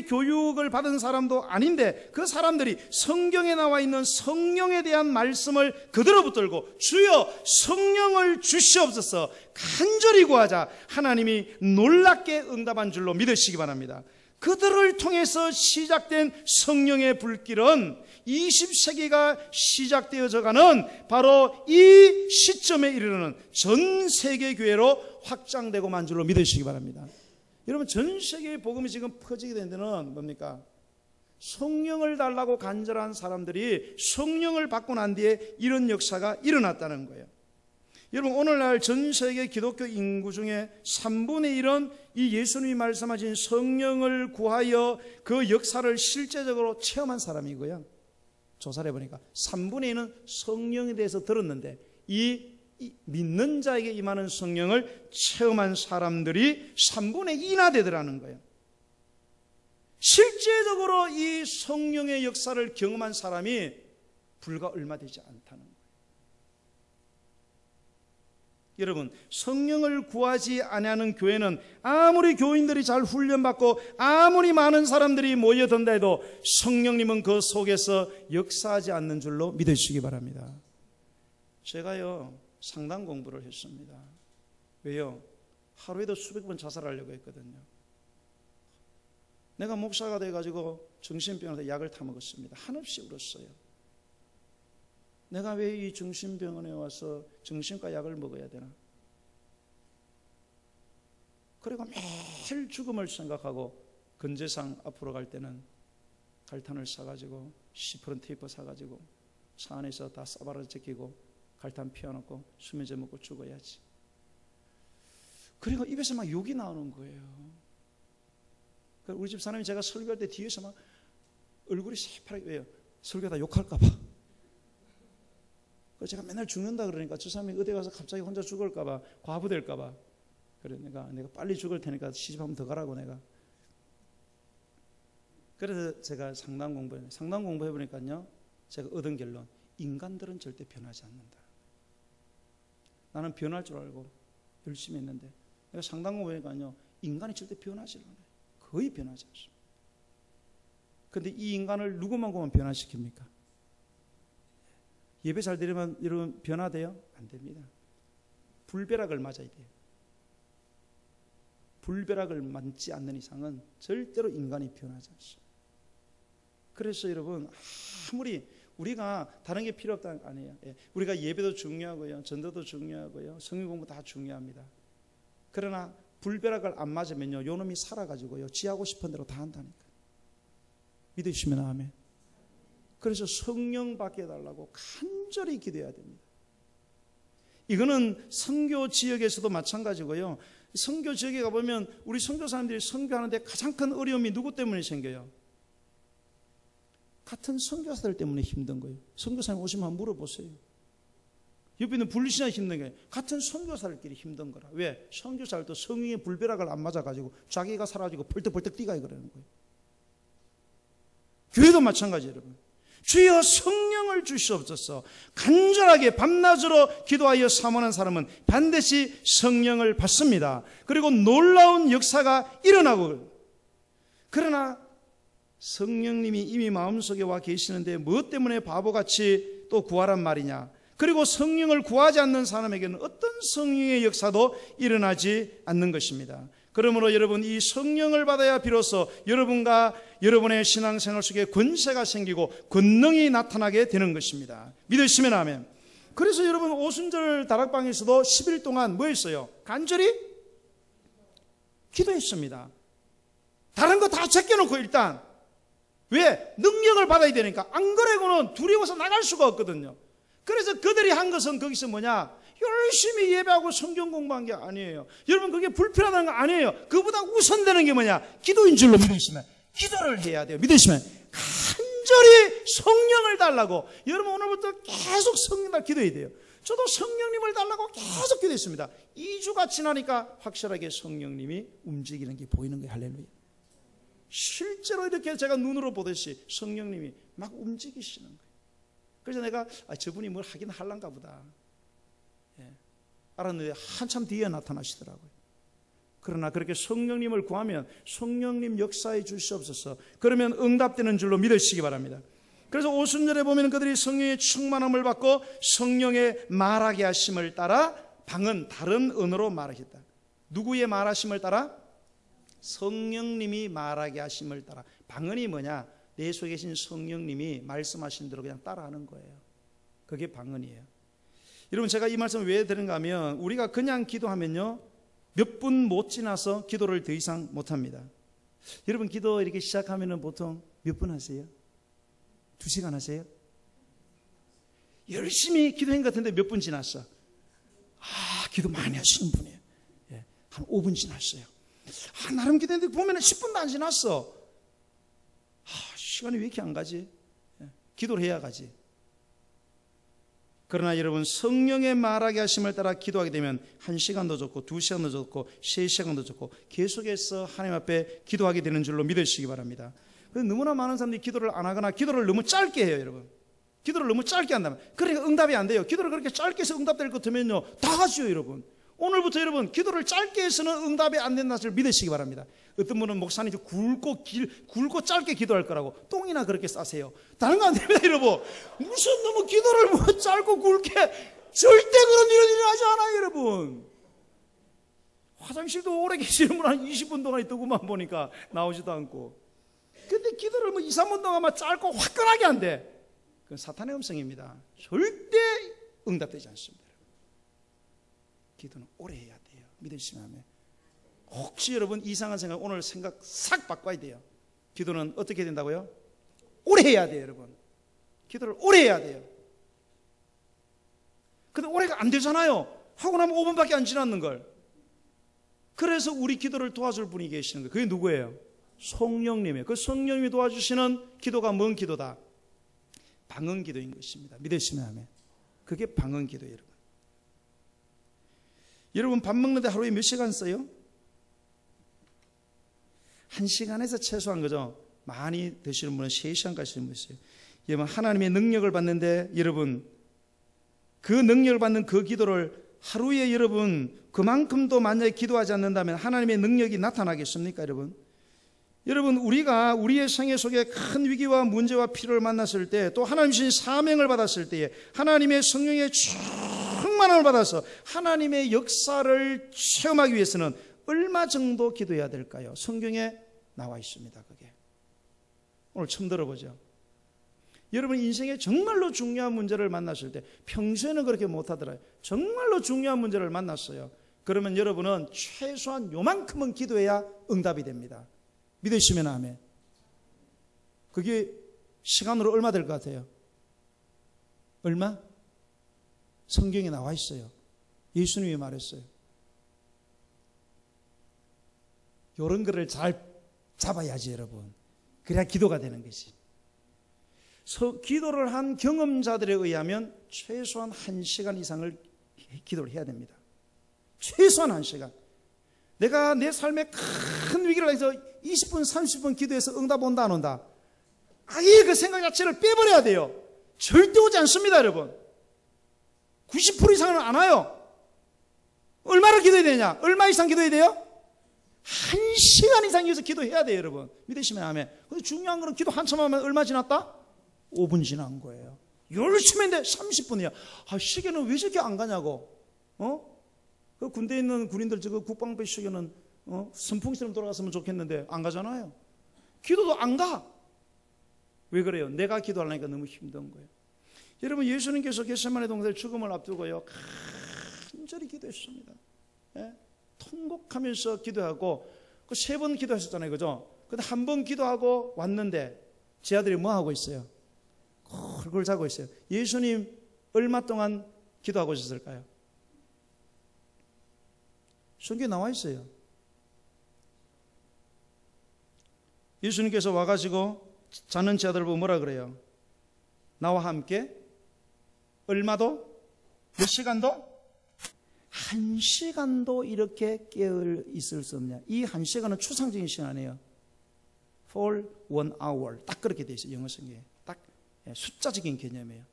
교육을 받은 사람도 아닌데 그 사람들이 성경에 나와 있는 성령에 대한 말씀을 그대로 붙들고 주여 성령을 주시옵소서 간절히 구하자 하나님이 놀랍게 응답한 줄로 믿으시기 바랍니다. 그들을 통해서 시작된 성령의 불길은 20세기가 시작되어져 가는 바로 이 시점에 이르는 전 세계 교회로 확장되고만 줄로 믿으시기 바랍니다. 여러분, 전 세계의 복음이 지금 퍼지게 된 데는 뭡니까? 성령을 달라고 간절한 사람들이 성령을 받고 난 뒤에 이런 역사가 일어났다는 거예요. 여러분, 오늘날 전 세계 기독교 인구 중에 3분의 1은 이 예수님이 말씀하신 성령을 구하여 그 역사를 실제적으로 체험한 사람이고요. 조사를 해보니까 3분의 2는 성령에 대해서 들었는데 이 믿는 자에게 임하는 성령을 체험한 사람들이 3분의 2나 되더라는 거예요. 실제적으로 이 성령의 역사를 경험한 사람이 불과 얼마 되지 않다는 거예요. 여러분, 성령을 구하지 아니하는 교회는 아무리 교인들이 잘 훈련받고 아무리 많은 사람들이 모여든다 해도 성령님은 그 속에서 역사하지 않는 줄로 믿으시기 바랍니다. 제가요 상당 공부를 했습니다. 왜요? 하루에도 수백 번 자살하려고 했거든요. 내가 목사가 돼가지고 정신병원에서 약을 타먹었습니다. 한없이 울었어요. 내가 왜 이 정신병원에 와서 정신과 약을 먹어야 되나? 그리고 매일 죽음을 생각하고 건재상 앞으로 갈 때는 갈탄을 사가지고 시퍼런 테이프 사가지고 차 안에서 다 싸바라 제끼고 갈탄 피워놓고 수면제 먹고 죽어야지. 그리고 입에서 막 욕이 나오는 거예요. 우리 집 사람이 제가 설교할 때 뒤에서 막 얼굴이 새파랗게, 왜요? 설교하다 욕할까봐. 제가 맨날 죽는다 그러니까 저 사람이 어디 가서 갑자기 혼자 죽을까봐, 과부될까봐. 그래 내가 빨리 죽을 테니까 시집 한번 더 가라고 내가. 그래서 제가 상담 공부해보니까요, 제가 얻은 결론, 인간들은 절대 변하지 않는다. 나는 변할 줄 알고 열심히 했는데 내가 상담 공부해보니까요, 인간이 절대 변하지 않아요. 거의 변하지 않습니다. 그런데 이 인간을 누구만 보면 변화시킵니까? 예배 잘 드리면 여러분 변화돼요? 안 됩니다. 불벼락을 맞아야 돼요. 불벼락을 맞지 않는 이상은 절대로 인간이 변하지 않습니다. 그래서 여러분 아무리 우리가 다른 게 필요 없다는 거 아니에요. 우리가 예배도 중요하고요, 전도도 중요하고요, 성경 공부 다 중요합니다. 그러나 불벼락을 안 맞으면요, 요놈이 살아가지고요, 지하고 싶은 대로 다 한다니까요. 믿으시면 아멘. 그래서 성령 받게 해달라고 간절히 기도해야 됩니다. 이거는 선교 지역에서도 마찬가지고요. 선교 지역에 가보면 우리 선교사님들이 선교하는데 가장 큰 어려움이 누구 때문에 생겨요? 같은 선교사들 때문에 힘든 거예요. 선교사님 오시면 한번 물어보세요. 옆에 있는 분리시나 힘든 거예요. 같은 선교사들끼리 힘든 거라. 왜? 선교사들도 성령의 불벼락을 안 맞아가지고 자기가 사라지고 벌떡벌떡 뛰가 그러는 거예요. 교회도 마찬가지예요, 여러분. 주여 성령을 주시옵소서. 간절하게 밤낮으로 기도하여 사모하는 사람은 반드시 성령을 받습니다. 그리고 놀라운 역사가 일어나고, 그러나 성령님이 이미 마음속에 와 계시는데 무엇 때문에 바보같이 또 구하란 말이냐. 그리고 성령을 구하지 않는 사람에게는 어떤 성령의 역사도 일어나지 않는 것입니다. 그러므로 여러분, 이 성령을 받아야 비로소 여러분과 여러분의 신앙생활 속에 권세가 생기고 권능이 나타나게 되는 것입니다. 믿으시면 아멘. 그래서 여러분 오순절 다락방에서도 10일 동안 뭐 했어요? 간절히 기도했습니다. 다른 거 다 제껴놓고 일단, 왜? 능력을 받아야 되니까. 안 그래고는 두려워서 나갈 수가 없거든요. 그래서 그들이 한 것은 거기서 뭐냐? 열심히 예배하고 성경 공부한 게 아니에요. 여러분 그게 불편하다는 거 아니에요. 그보다 우선되는 게 뭐냐? 기도인 줄로 믿으시면 기도를 해야 돼요. 믿으시면 간절히 성령을 달라고. 여러분 오늘부터 계속 성령 달 기도해야 돼요. 저도 성령님을 달라고 계속 기도했습니다. 2주가 지나니까 확실하게 성령님이 움직이는 게 보이는 거예요. 할렐루야. 실제로 이렇게 제가 눈으로 보듯이 성령님이 막 움직이시는 거예요. 그래서 내가 저분이 뭘 하긴 할란가 보다 알았는데 한참 뒤에 나타나시더라고요. 그러나 그렇게 성령님을 구하면 성령님 역사해 주시옵소서. 그러면 응답되는 줄로 믿으시기 바랍니다. 그래서 오순절에 보면 그들이 성령의 충만함을 받고 성령의 말하게 하심을 따라 방언, 다른 언어로 말하겠다. 누구의 말하심을 따라? 성령님이 말하게 하심을 따라. 방언이 뭐냐? 내 속에 계신 성령님이 말씀하신 대로 그냥 따라하는 거예요. 그게 방언이에요. 여러분 제가 이 말씀을 왜 드리는가 하면, 우리가 그냥 기도하면요 몇 분 못 지나서 기도를 더 이상 못합니다. 여러분 기도 이렇게 시작하면 보통 몇 분 하세요? 2시간 하세요? 열심히 기도한 것 같은데 몇 분 지났어? 기도 많이 하시는 분이에요. 한 5분 지났어요. 나름 기도했는데 보면 10분도 안 지났어. 시간이 왜 이렇게 안 가지? 기도를 해야 가지. 그러나 여러분, 성령의 말하게 하심을 따라 기도하게 되면 1시간도 좋고 2시간도 좋고 3시간도 좋고 계속해서 하나님 앞에 기도하게 되는 줄로 믿으시기 바랍니다. 너무나 많은 사람들이 기도를 안 하거나 기도를 너무 짧게 해요. 여러분, 기도를 너무 짧게 한다면 그러니까 응답이 안 돼요. 기도를 그렇게 짧게 해서 응답될 것 같으면요 다 하죠. 여러분, 오늘부터 여러분 기도를 짧게 해서는 응답이 안 된다는 것을 믿으시기 바랍니다. 어떤 분은 목사님 굵고 짧게 기도할 거라고 똥이나 그렇게 싸세요. 다른 거 안 됩니다. 여러분, 무슨 너무 기도를 뭐 짧고 굵게, 절대 그런 일은 일어나지 않아요. 여러분, 화장실도 오래 계시는 분 한 20분 동안 있더구만 보니까 나오지도 않고. 근데 기도를 뭐 2, 3분 동안 막 짧고 화끈하게 안 돼. 그건 사탄의 음성입니다. 절대 응답되지 않습니다. 기도는 오래 해야 돼요. 믿으시면 하면. 혹시 여러분 이상한 생각 오늘 생각 싹 바꿔야 돼요. 기도는 어떻게 된다고요? 오래 해야 돼요. 여러분, 기도를 오래 해야 돼요. 근데 오래가 안 되잖아요. 하고 나면 5분밖에 안 지났는 걸. 그래서 우리 기도를 도와줄 분이 계시는 거예요. 그게 누구예요? 성령님이에요. 그 성령님이 도와주시는 기도가 뭔 기도다? 방언기도인 것입니다. 믿으시면 하면. 그게 방언기도예요. 여러분, 여러분 밥 먹는데 하루에 몇 시간 써요? 1시간에서 최소한 거죠. 많이 드시는 분은 3시간까지 쓰는 분 있어요. 여러분, 하나님의 능력을 받는데 여러분 그 능력을 받는 그 기도를 하루에 여러분 그만큼도 만약에 기도하지 않는다면 하나님의 능력이 나타나겠습니까? 여러분, 우리가 우리의 생애 속에 큰 위기와 문제와 필요를 만났을 때, 또 하나님 주신 사명을 받았을 때에 하나님의 성령의 충만함을 받아서 하나님의 역사를 체험하기 위해서는 얼마 정도 기도해야 될까요? 성경에 나와 있습니다. 그게 오늘 처음 들어보죠. 여러분, 인생에 정말로 중요한 문제를 만났을 때, 평소에는 그렇게 못하더라고요. 정말로 중요한 문제를 만났어요. 그러면 여러분은 최소한 요만큼은 기도해야 응답이 됩니다. 믿으시면 아멘. 그게 시간으로 얼마 될 것 같아요? 얼마? 성경에 나와 있어요. 예수님이 말했어요. 이런 거를 잘 잡아야지 여러분. 그래야 기도가 되는 것이. 기도를 한 경험자들에 의하면 최소한 1시간 이상을 기도를 해야 됩니다. 최소한 1시간. 내가 내 삶에 큰 위기를 해서 20분, 30분 기도해서 응답 온다 안 온다? 아예 그 생각 자체를 빼버려야 돼요. 절대 오지 않습니다. 여러분, 90% 이상은 안 와요. 얼마를 기도해야 되냐? 얼마 이상 기도해야 돼요? 1시간 이상 위해서 기도해야 돼요. 여러분, 믿으시면 아멘. 근데 중요한 거는 기도 한참 하면 얼마 지났다? 5분 지난 거예요. 열심히 했는데 30분이야. 시계는 왜 저렇게 안 가냐고. 그 군대에 있는 군인들 저거 국방부 시계는 선풍기처럼 돌아갔으면 좋겠는데 안 가잖아요. 기도도 안 가. 왜 그래요? 내가 기도하려니까 너무 힘든 거예요. 여러분, 예수님께서 겟세마네 동산의 죽음을 앞두고요 간절히 기도했습니다. 예? 통곡하면서 기도하고 그 3번 기도하셨잖아요, 그죠? 근데 한 번 기도하고 왔는데 제 아들이 뭐 하고 있어요? 굴굴 자고 있어요. 예수님 얼마 동안 기도하고 있었을까요? 성경에 나와 있어요. 예수님께서 와가지고 자는 제 아들을 보고 뭐라 그래요? 나와 함께 얼마도? 몇 시간도? 1시간도 이렇게 깨어 있을 수 없냐? 이 1시간은 추상적인 시간이에요. For 1 hour. 딱 그렇게 돼 있어요. 영어 성경에. 딱 숫자적인 개념이에요.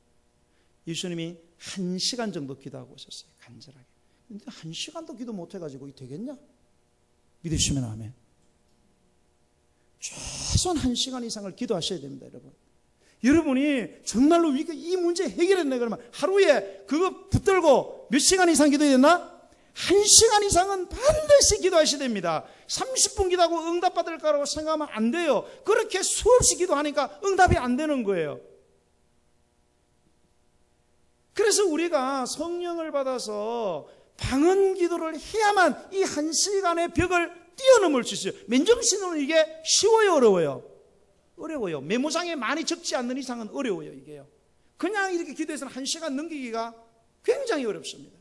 예수님이 1시간 정도 기도하고 있었어요. 간절하게. 근데 1시간도 기도 못 해가지고 이게 되겠냐? 믿으시면 아멘. 최소한 1시간 이상을 기도하셔야 됩니다, 여러분. 여러분이 정말로 이 문제 해결했네 그러면 하루에 그거 붙들고 몇 시간 이상 기도해야 되나? 1시간 이상은 반드시 기도하셔야 됩니다. 30분 기도하고 응답받을 거라고 생각하면 안 돼요. 그렇게 수없이 기도하니까 응답이 안 되는 거예요. 그래서 우리가 성령을 받아서 방언 기도를 해야만 이 1시간의 벽을 뛰어넘을 수 있어요. 맨정신으로는 이게 쉬워요, 어려워요? 어려워요. 메모장에 많이 적지 않는 이상은 어려워요, 이게요. 그냥 이렇게 기도해서는 1시간 넘기기가 굉장히 어렵습니다.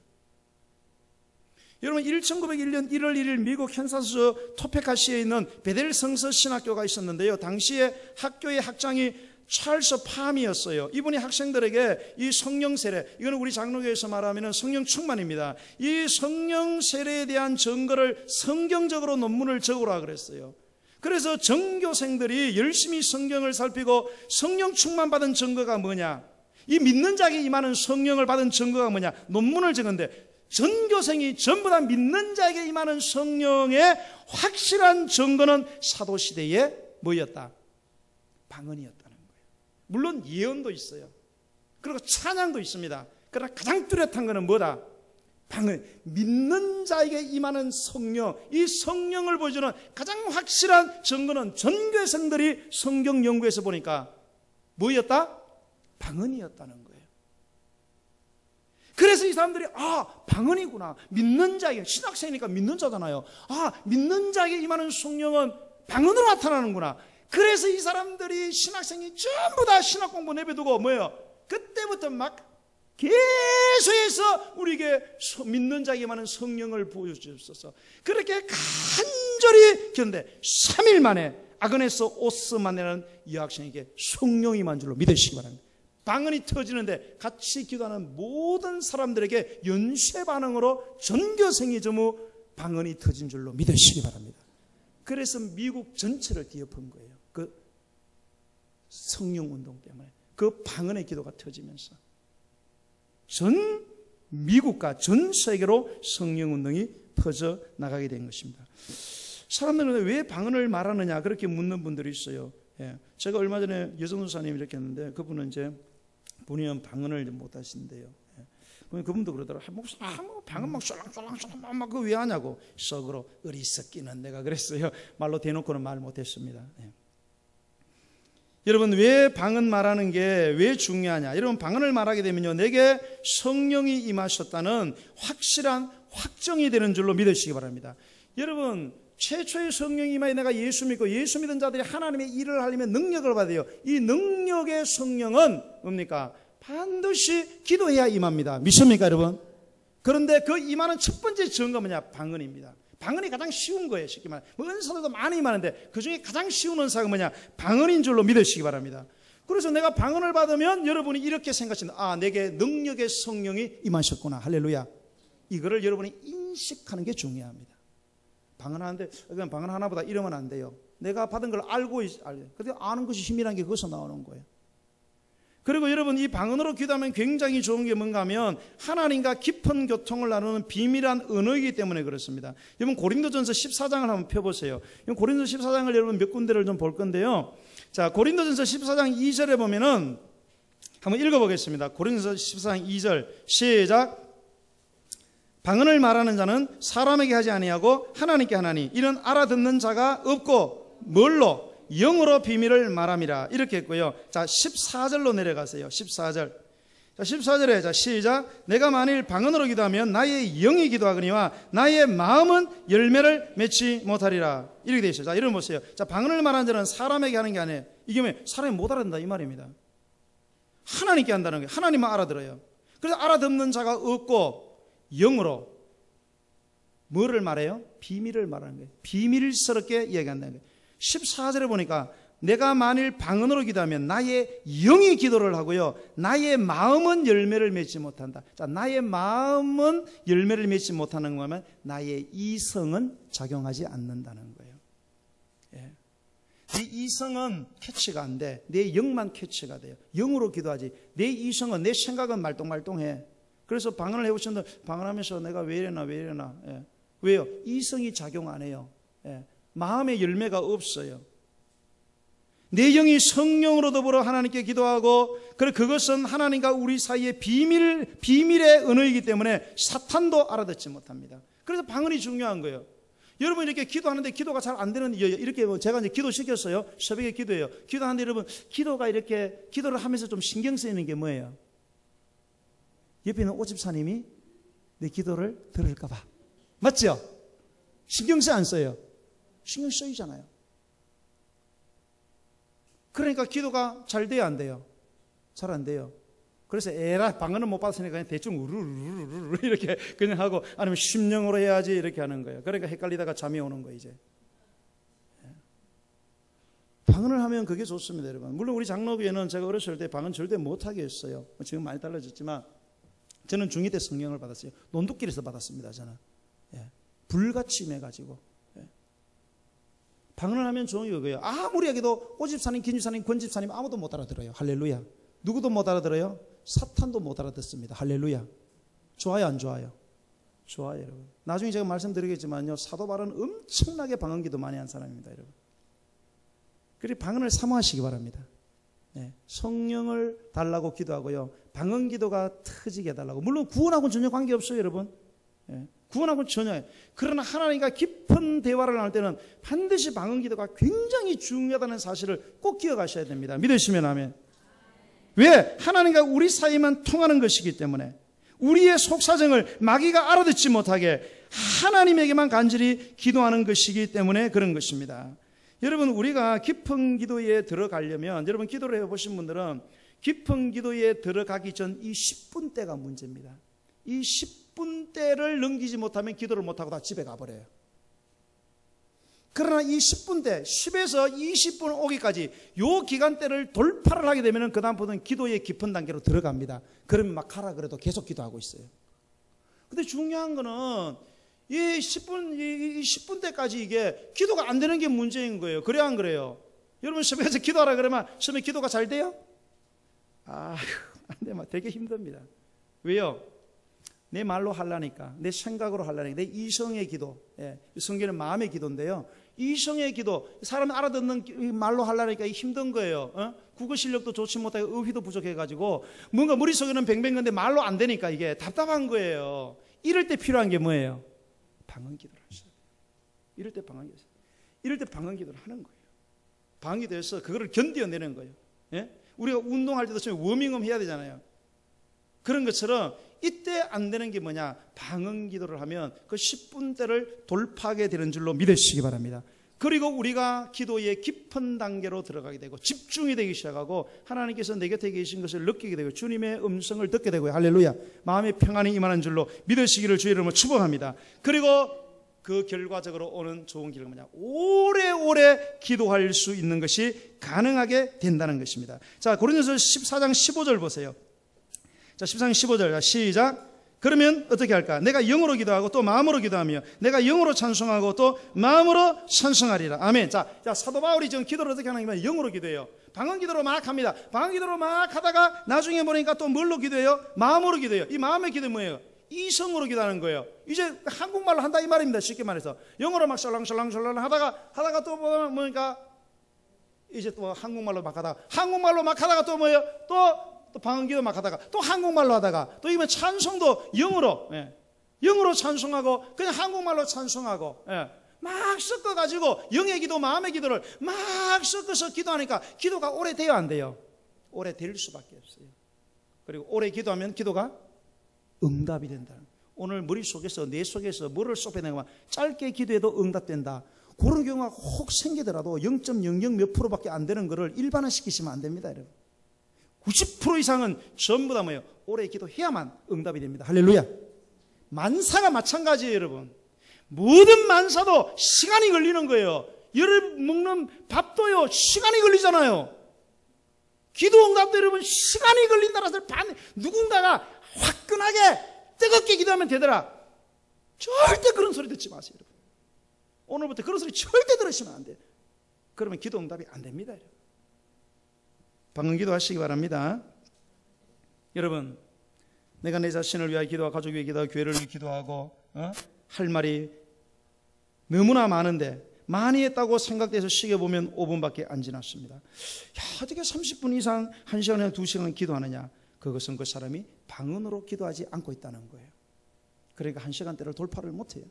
여러분, 1901년 1월 1일 미국 캔사스 토페카시에 있는 베델 성서 신학교가 있었는데요. 당시에 학교의 학장이 찰스 팜이었어요. 이분이 학생들에게 이 성령 세례, 이거는 우리 장로교에서 말하면 성령 충만입니다. 이 성령 세례에 대한 증거를 성경적으로 논문을 적으라 그랬어요. 그래서 전교생들이 열심히 성경을 살피고 성령 충만 받은 증거가 뭐냐, 이 믿는 자에게 임하는 성령을 받은 증거가 뭐냐, 논문을 적은데 전교생이 전부 다 믿는 자에게 임하는 성령의 확실한 증거는 사도시대에 뭐였다? 방언이었다는 거예요. 물론 예언도 있어요. 그리고 찬양도 있습니다. 그러나 가장 뚜렷한 것은 뭐다? 방언. 믿는 자에게 임하는 성령, 이 성령을 보여주는 가장 확실한 증거는 전교생들이 성경 연구에서 보니까 뭐였다? 방언이었다는 거예요. 그래서 이 사람들이 방언이구나, 믿는 자에게, 신학생이니까 믿는 자잖아요. 믿는 자에게 임하는 성령은 방언으로 나타나는구나. 그래서 이 사람들이, 신학생이 전부 다 신학 공부 내버려두고 뭐예요? 그때부터 막 계속해서 우리에게 믿는 자에게 임하는 성령을 보여주옵소서. 그렇게 간절히 기도했는데 3일 만에 아그네스 오스만이라는 여학생에게 성령이 임한 줄로 믿으시기 바랍니다. 방언이 터지는데 같이 기도하는 모든 사람들에게 연쇄 반응으로 전교생이 전부 방언이 터진 줄로 믿으시기 바랍니다. 그래서 미국 전체를 뒤엎은 거예요. 그 성령 운동 때문에, 그 방언의 기도가 터지면서 전 미국과 전 세계로 성령 운동이 퍼져 나가게 된 것입니다. 사람들은 왜 방언을 말하느냐 그렇게 묻는 분들이 있어요. 제가 얼마 전에 여성훈 사님 이렇게 했는데, 그분은 이제 본인은 방언을 못 하신대요. 그분도 그러더라고요. 방언 막 쏠랑쏠랑 막 그거 왜 하냐고. 속으로 어리석기는 내가 그랬어요. 말로 대놓고는 말 못했습니다. 여러분, 왜 방언 말하는 게 왜 중요하냐? 여러분, 방언을 말하게 되면요, 내게 성령이 임하셨다는 확실한 확정이 되는 줄로 믿으시기 바랍니다. 여러분, 최초의 성령이 임하여 내가 예수 믿고 예수 믿은 자들이 하나님의 일을 하려면 능력을 받아요. 이 능력의 성령은 뭡니까? 반드시 기도해야 임합니다. 믿습니까, 여러분? 그런데 그 임하는 첫 번째 증거가 뭐냐? 방언입니다. 방언이 가장 쉬운 거예요. 쉽게 말하면 은사들도 많이 임하는데 그중에 가장 쉬운 은사가 뭐냐? 방언인 줄로 믿으시기 바랍니다. 그래서 내가 방언을 받으면 여러분이 이렇게 생각하신다. 내게 능력의 성령이 임하셨구나. 할렐루야. 이거를 여러분이 인식하는 게 중요합니다. 방언하는데 그냥 방언 하나보다 이러면 안 돼요. 내가 받은 걸 알고 근데 아는 것이 힘이라는 게 거기서 나오는 거예요. 그리고 여러분, 이 방언으로 기도하면 굉장히 좋은 게 뭔가 하면 하나님과 깊은 교통을 나누는 비밀한 언어이기 때문에 그렇습니다. 여러분, 고린도전서 14장을 한번 펴보세요. 고린도전서 14장을 여러분 몇 군데를 좀 볼 건데요. 자, 고린도전서 14장 2절에 보면은 한번 읽어보겠습니다. 고린도전서 14장 2절 시작. 방언을 말하는 자는 사람에게 하지 아니하고 하나님께 하나니 이는 알아듣는 자가 없고 뭘로? 영으로 비밀을 말함이라. 이렇게 했고요. 자, 14절로 내려가세요. 14절. 자, 14절에 자, 시작. 내가 만일 방언으로 기도하면 나의 영이 기도하거니와 나의 마음은 열매를 맺지 못하리라. 이렇게 되어 있어요. 자, 이런 보세요. 자, 방언을 말하는 자는 사람에게 하는 게 아니에요. 이게 왜? 사람이 못 알아듣는다 이 말입니다. 하나님께 한다는 거예요. 하나님만 알아들어요. 그래서 알아듣는 자가 없고 영으로 뭐를 말해요? 비밀을 말하는 거예요. 비밀스럽게 이야기한다는 거예요. 14절에 보니까 내가 만일 방언으로 기도하면 나의 영이 기도를 하고요, 나의 마음은 열매를 맺지 못한다. 자, 나의 마음은 열매를 맺지 못하는 거면 나의 이성은 작용하지 않는다는 거예요. 네 이성은 캐치가 안 돼. 내 영만 캐치가 돼요. 영으로 기도하지. 내 이성은, 내 생각은 말똥말똥해. 그래서 방언을 해보셨는데 방언하면서 내가 왜 이러나. 왜요? 이성이 작용 안 해요. 마음의 열매가 없어요. 내 영이 성령으로 더불어 하나님께 기도하고, 그것은 하나님과 우리 사이의 비밀의 언어이기 때문에 사탄도 알아듣지 못합니다. 그래서 방언이 중요한 거예요. 여러분, 이렇게 기도하는데 기도가 잘 안 되는 이유, 이렇게 제가 이제 기도 시켰어요. 새벽에 기도해요. 기도하는데 여러분, 기도가 이렇게 기도를 하면서 좀 신경 쓰이는 게 뭐예요? 옆에 있는 오집사님이 내 기도를 들을까봐. 맞죠? 신경 쓰 안 써요? 신경 쓰이잖아요. 그러니까 기도가 잘 돼야 안 돼요? 잘 안 돼요. 그래서 방언은 못 받았으니까 그냥 대충 우르르르르 이렇게 그냥 하고, 아니면 심령으로 해야지 이렇게 하는 거예요. 그러니까 헷갈리다가 잠이 오는 거예요. 이제 방언을 하면 그게 좋습니다, 여러분. 물론 우리 장로교회는 제가 어렸을 때 방언 절대 못하게 했어요. 지금 많이 달라졌지만 저는 중2 때 성령을 받았어요. 논두길에서 받았습니다, 저는. 예. 불같이 임해가지고. 예. 방언을 하면 좋은 게 그거예요. 아무리 얘기도 오집사님, 김집사님, 권집사님 아무도 못 알아들어요. 할렐루야. 누구도 못 알아들어요? 사탄도 못 알아듣습니다. 할렐루야. 좋아요, 안 좋아요? 좋아요, 여러분. 나중에 제가 말씀드리겠지만요, 사도 바울은 엄청나게 방언기도 많이 한 사람입니다, 여러분. 그리고 방언을 사모하시기 바랍니다. 네, 성령을 달라고 기도하고요, 방언기도가 터지게 해달라고. 물론 구원하고는 전혀 관계없어요, 여러분. 네, 구원하고는 전혀. 그러나 하나님과 깊은 대화를 나눌 때는 반드시 방언기도가 굉장히 중요하다는 사실을 꼭 기억하셔야 됩니다. 믿으시면 아멘. 왜? 하나님과 우리 사이만 통하는 것이기 때문에, 우리의 속사정을 마귀가 알아듣지 못하게 하나님에게만 간절히 기도하는 것이기 때문에 그런 것입니다. 여러분, 우리가 깊은 기도에 들어가려면, 여러분 기도를 해보신 분들은 깊은 기도에 들어가기 전 이 10분대가 문제입니다. 이 10분대를 넘기지 못하면 기도를 못하고 다 집에 가버려요. 그러나 이 10분대, 10에서 20분 오기까지 요 기간대를 돌파를 하게 되면 그 다음부터는 기도의 깊은 단계로 들어갑니다. 그러면 막 가라 그래도 계속 기도하고 있어요. 근데 중요한 거는 이 10분대까지 이게 기도가 안 되는 게 문제인 거예요. 그래야 안 그래요? 여러분 시험에서 기도하라 그러면 시험에 기도가 잘 돼요? 안 돼, 되게 힘듭니다. 왜요? 내 말로 하려니까, 내 생각으로 하려니까, 내 이성의 기도, 성경은 마음의 기도인데요, 이성의 기도, 사람 알아듣는 말로 하려니까 힘든 거예요. 국어 실력도 좋지 못하고 의휘도 부족해가지고 뭔가 머릿속에는 뱅뱅건데 말로 안 되니까 이게 답답한 거예요. 이럴 때 필요한 게 뭐예요? 방언기도를 하셔야 돼요. 이럴 때 방언기도를 하는 거예요. 방언기도에서 그거를 견뎌내는 거예요. 우리가 운동할 때도 처음에 워밍업 해야 되잖아요. 그런 것처럼 이때 안 되는 게 뭐냐? 방언기도를 하면 그 10분대를 돌파하게 되는 줄로 믿으시기 바랍니다. 그리고 우리가 기도의 깊은 단계로 들어가게 되고 집중이 되기 시작하고 하나님께서 내 곁에 계신 것을 느끼게 되고 주님의 음성을 듣게 되고요. 할렐루야. 마음의 평안이 임하는 줄로 믿으시기를 주의 이름으로 축복합니다. 그리고 그 결과적으로 오는 좋은 길은 뭐냐? 오래오래 기도할 수 있는 것이 가능하게 된다는 것입니다. 자, 고린도서 14장 15절 보세요. 자, 14장 15절 시작. 그러면 어떻게 할까? 내가 영으로 기도하고 또 마음으로 기도하며 내가 영으로 찬송하고 또 마음으로 찬송하리라. 아멘. 자, 사도 바울이 지금 기도를 어떻게 하냐면 영으로 기도해요. 방언기도로 막 합니다. 방언기도로 막 하다가 나중에 보니까 또 뭘로 기도해요? 마음으로 기도해요. 이 마음의 기도 뭐예요? 이성으로 기도하는 거예요. 이제 한국말로 한다 이 말입니다. 쉽게 말해서 영어로 막 설랑설랑 하다가 또 뭐니까 이제 또 한국말로 막 하다가 또 뭐예요? 또 방언기도 막 하다가 또 한국말로 하다가 또 이번 찬송도 영어로 찬송하고 그냥 한국말로 찬송하고 막 섞어가지고 영의 기도 마음의 기도를 막 섞어서 기도하니까 기도가 오래 돼요 안 돼요? 오래 될 수밖에 없어요. 그리고 오래 기도하면 기도가 응답이 된다. 오늘 머릿속에서 내 속에서 뭐를 쏟아내면 짧게 기도해도 응답된다. 그런 경우가 혹 생기더라도 0.00 몇 프로밖에 안 되는 거를 일반화시키시면 안 됩니다, 여러분. 90% 이상은 전부 다 뭐예요? 오래 기도해야만 응답이 됩니다. 할렐루야. 만사가 마찬가지예요, 여러분. 모든 만사도 시간이 걸리는 거예요. 열을 먹는 밥도요, 시간이 걸리잖아요. 기도 응답도 여러분 시간이 걸린다라서 누군가가 화끈하게 뜨겁게 기도하면 되더라. 절대 그런 소리 듣지 마세요, 여러분. 오늘부터 그런 소리 절대 들으시면 안 돼요. 그러면 기도 응답이 안 됩니다, 여러분. 방언기도 하시기 바랍니다. 여러분, 내가 내 자신을 위하여 기도하고 가족 위해 기도하고 교회를 위해 기도하고 할 말이 너무나 많은데 많이 했다고 생각돼서 시계 보면 5분밖에 안 지났습니다. 어떻게 30분 이상 1시간이나 2시간 기도하느냐? 그것은 그 사람이 방언으로 기도하지 않고 있다는 거예요. 그러니까 1시간대를 돌파를 못해요.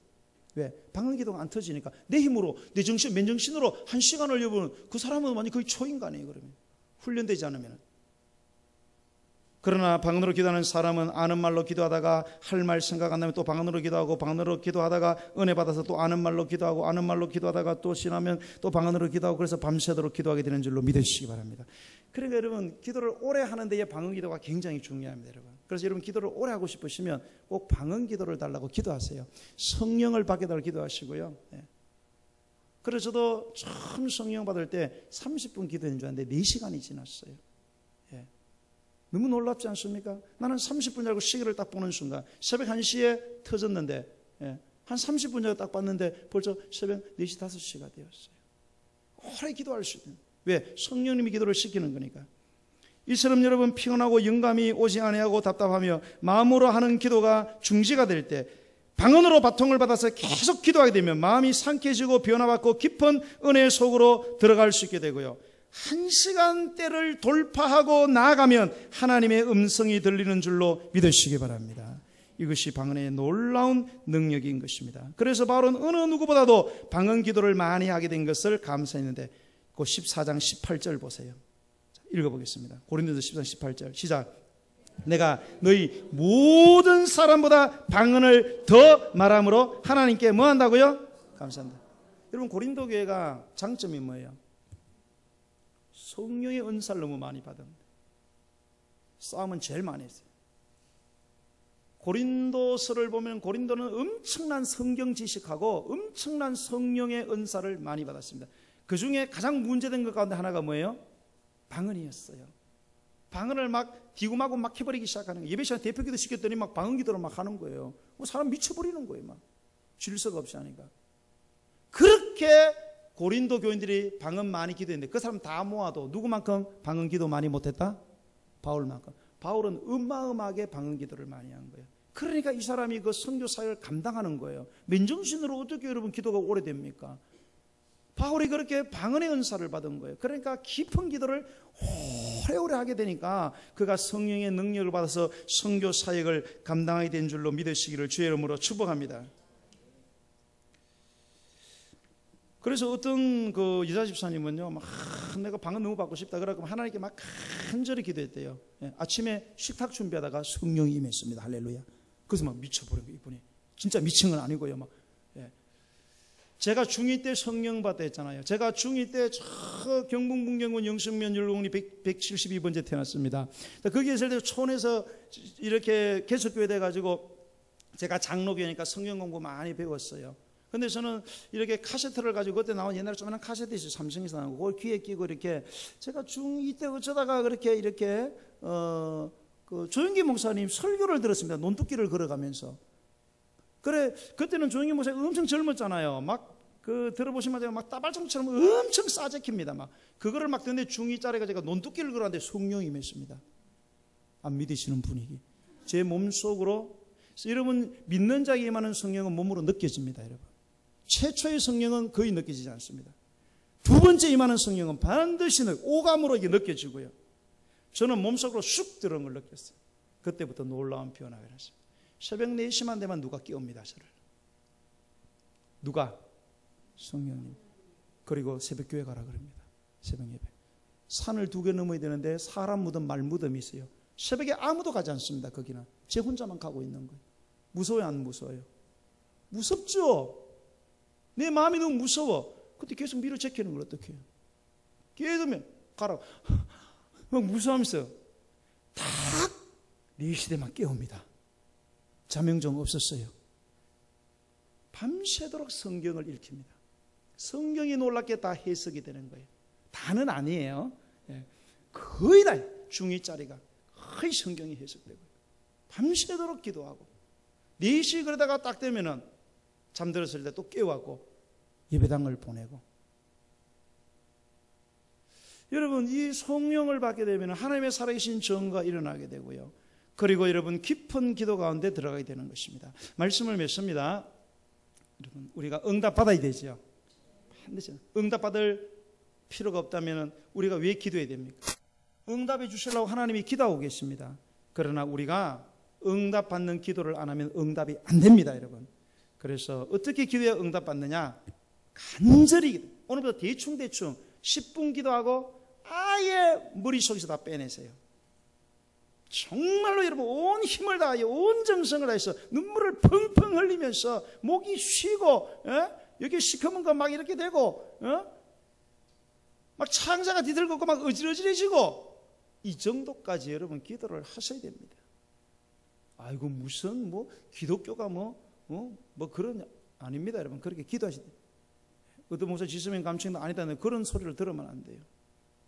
왜? 방언기도가 안 터지니까 내 힘으로 내 정신 맨정신으로 1시간을 여보면 그 사람은 완전히 거의 초인간이에요. 그러면 훈련되지 않으면. 그러나 방언으로 기도하는 사람은 아는 말로 기도하다가 할 말 생각 안 나면 또 방언으로 기도하고 방언으로 기도하다가 은혜 받아서 또 아는 말로 기도하고 아는 말로 기도하다가 또 지나면 또 방언으로 기도하고 그래서 밤새도록 기도하게 되는 줄로 믿으시기 바랍니다. 그러니까 여러분 기도를 오래 하는 데에 방언기도가 굉장히 중요합니다, 여러분. 그래서 여러분 기도를 오래 하고 싶으시면 꼭 방언기도를 달라고 기도하세요. 성령을 받게 달라고 기도하시고요. 그래서 저도 처음 성령 받을 때 30분 기도한 줄 알았는데 4시간이 지났어요. 예. 너무 놀랍지 않습니까? 나는 30분 알고 시계를 딱 보는 순간 새벽 1시에 터졌는데, 예, 한 30분 전에 딱 봤는데 벌써 새벽 4시 5시가 되었어요. 오래 기도할 수 있는. 왜? 성령님이 기도를 시키는 거니까. 이처럼 여러분 피곤하고 영감이 오지 아니하고 답답하며 마음으로 하는 기도가 중지가 될 때, 방언으로 바통을 받아서 계속 기도하게 되면 마음이 상쾌해지고 변화받고 깊은 은혜 속으로 들어갈 수 있게 되고요, 1시간대를 돌파하고 나아가면 하나님의 음성이 들리는 줄로 믿으시기 바랍니다. 이것이 방언의 놀라운 능력인 것입니다. 그래서 바울은 어느 누구보다도 방언 기도를 많이 하게 된 것을 감사했는데, 그 14장 18절 보세요. 읽어보겠습니다. 고린도서 14장 18절 시작. 내가 너희 모든 사람보다 방언을 더 말함으로 하나님께 뭐 한다고요? 감사한다. 여러분, 고린도 교회가 장점이 뭐예요? 성령의 은사를 너무 많이 받았는데 싸움은 제일 많이 했어요. 고린도서를 보면 고린도는 엄청난 성경 지식하고 엄청난 성령의 은사를 많이 받았습니다. 그 중에 가장 문제된 것 가운데 하나가 뭐예요? 방언이었어요. 방언을 막 디고마고 막 해버리기 시작하는 거예요. 예배 시간에 대표기도 시켰더니 막 방언 기도를 막 하는 거예요. 사람 미쳐버리는 거예요. 막 질서가 없이 하니까. 그렇게 고린도 교인들이 방언 많이 기도했는데 그 사람 다 모아도 누구만큼 방언 기도 많이 못했다? 바울만큼. 바울은 어마어마하게 방언 기도를 많이 한 거예요. 그러니까 이 사람이 그 선교 사역을 감당하는 거예요. 맨정신으로 어떻게 여러분 기도가 오래됩니까? 바울이 그렇게 방언의 은사를 받은 거예요. 그러니까 깊은 기도를 오래오래 하게 되니까 그가 성령의 능력을 받아서 선교 사역을 감당하게 된 줄로 믿으시기를 주의 이름으로 축복합니다. 그래서 어떤 그 여자 집사님은요, 막 내가 방언 너무 받고 싶다 그러고 하나님께 막 간절히 기도했대요. 예, 아침에 식탁 준비하다가 성령이 임했습니다. 할렐루야. 그래서 막 미쳐버린 거예요. 이분이 진짜 미친 건 아니고요. 막 제가 중2 때 성령 받다 했잖아요. 제가 중2 때 저 경북 문경군 영승면 율곡리 172번째 태어났습니다. 거기에 있을 때 촌에서 이렇게 개척교회 돼가지고 제가 장로교니까 성경 공부 많이 배웠어요. 근데 저는 이렇게 카세트를 가지고 그때 나온 옛날에 조그만한 카세트 있어요. 삼성에서 나온 거. 그걸 귀에 끼고 이렇게 제가 중2 때 어쩌다가 그렇게 그 조영기 목사님 설교를 들었습니다. 논두길을 걸어가면서. 그래, 그때는 조영기 목사님 엄청 젊었잖아요. 막 그 들어보시면 제가 막 따발총처럼 엄청 싸제킵니다. 막 그거를 막 듣는데 중2짜리가 제가 논두길을 걸었는데 성령이 임했습니다. 안 믿으시는 분위기. 제 몸속으로. 여러분, 믿는 자에게 임하는 성령은 몸으로 느껴집니다. 여러분, 최초의 성령은 거의 느껴지지 않습니다. 두 번째 임하는 성령은 반드시 오감으로 이게 느껴지고요. 저는 몸속으로 쑥 들어온 걸 느꼈어요. 그때부터 놀라운 변화가 일어났습니다. 새벽 4시만 되면 누가 깨웁니다. 저를. 누가? 성령님. 그리고 새벽 교회 가라 그럽니다. 새벽 예배. 산을 2개 넘어야 되는데 사람 무덤, 말 무덤이 있어요. 새벽에 아무도 가지 않습니다. 거기는 제 혼자만 가고 있는 거예요. 무서워요, 안 무서워요? 무섭죠? 내 마음이 너무 무서워. 그때 계속 밀어제키는 걸 어떻게 해요? 계속 가라. 막 무서워하면서 딱 4시 되만 깨웁니다. 자명종 없었어요. 밤새도록 성경을 읽힙니다. 성경이 놀랍게 다 해석이 되는 거예요. 다는 아니에요. 거의 다 중2짜리가 거의 성경이 해석되고 밤새도록 기도하고 4시 그러다가 딱 되면은 잠들었을 때 또 깨워갖고 예배당을 보내고. 여러분, 이 성령을 받게 되면 하나님의 살아계신 정가 일어나게 되고요. 그리고 여러분, 깊은 기도 가운데 들어가게 되는 것입니다. 말씀을 맺습니다. 여러분, 우리가 응답받아야 되죠. 반드시 응답받을 필요가 없다면 우리가 왜 기도해야 됩니까? 응답해 주시려고 하나님이 기도하고 계십니다. 그러나 우리가 응답받는 기도를 안 하면 응답이 안 됩니다. 여러분, 그래서 어떻게 기도해야 응답받느냐? 간절히, 오늘부터 대충 10분 기도하고 아예 머릿속에서 다 빼내세요. 정말로 여러분, 온 힘을 다하여 온 정성을 다해서 눈물을 펑펑 흘리면서 목이 쉬고, 여기 시커먼 거 막 이렇게 되고, 막 창자가 뒤들고 막 어지러지해지고, 이 정도까지 여러분 기도를 하셔야 됩니다. 아이고, 무슨 기독교가 그런, 아닙니다. 여러분, 그렇게 기도하셔야 돼요. 어떤 목사 지수면 감칭도 아니다는 그런 소리를 들으면 안 돼요.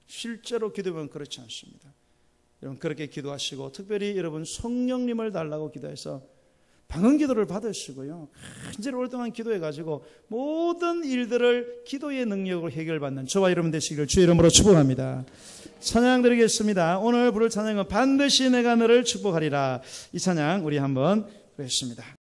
실제로 기도하면 그렇지 않습니다. 여러분 그렇게 기도하시고 특별히 여러분 성령님을 달라고 기도해서 방언 기도를 받으시고요. 간절히 오랫동안 기도해가지고 모든 일들을 기도의 능력으로 해결받는 저와 여러분 되시기를 주의 이름으로 축복합니다. 찬양 드리겠습니다. 오늘 부를 찬양은 반드시 내가 너를 축복하리라. 이 찬양 우리 한번 보겠습니다.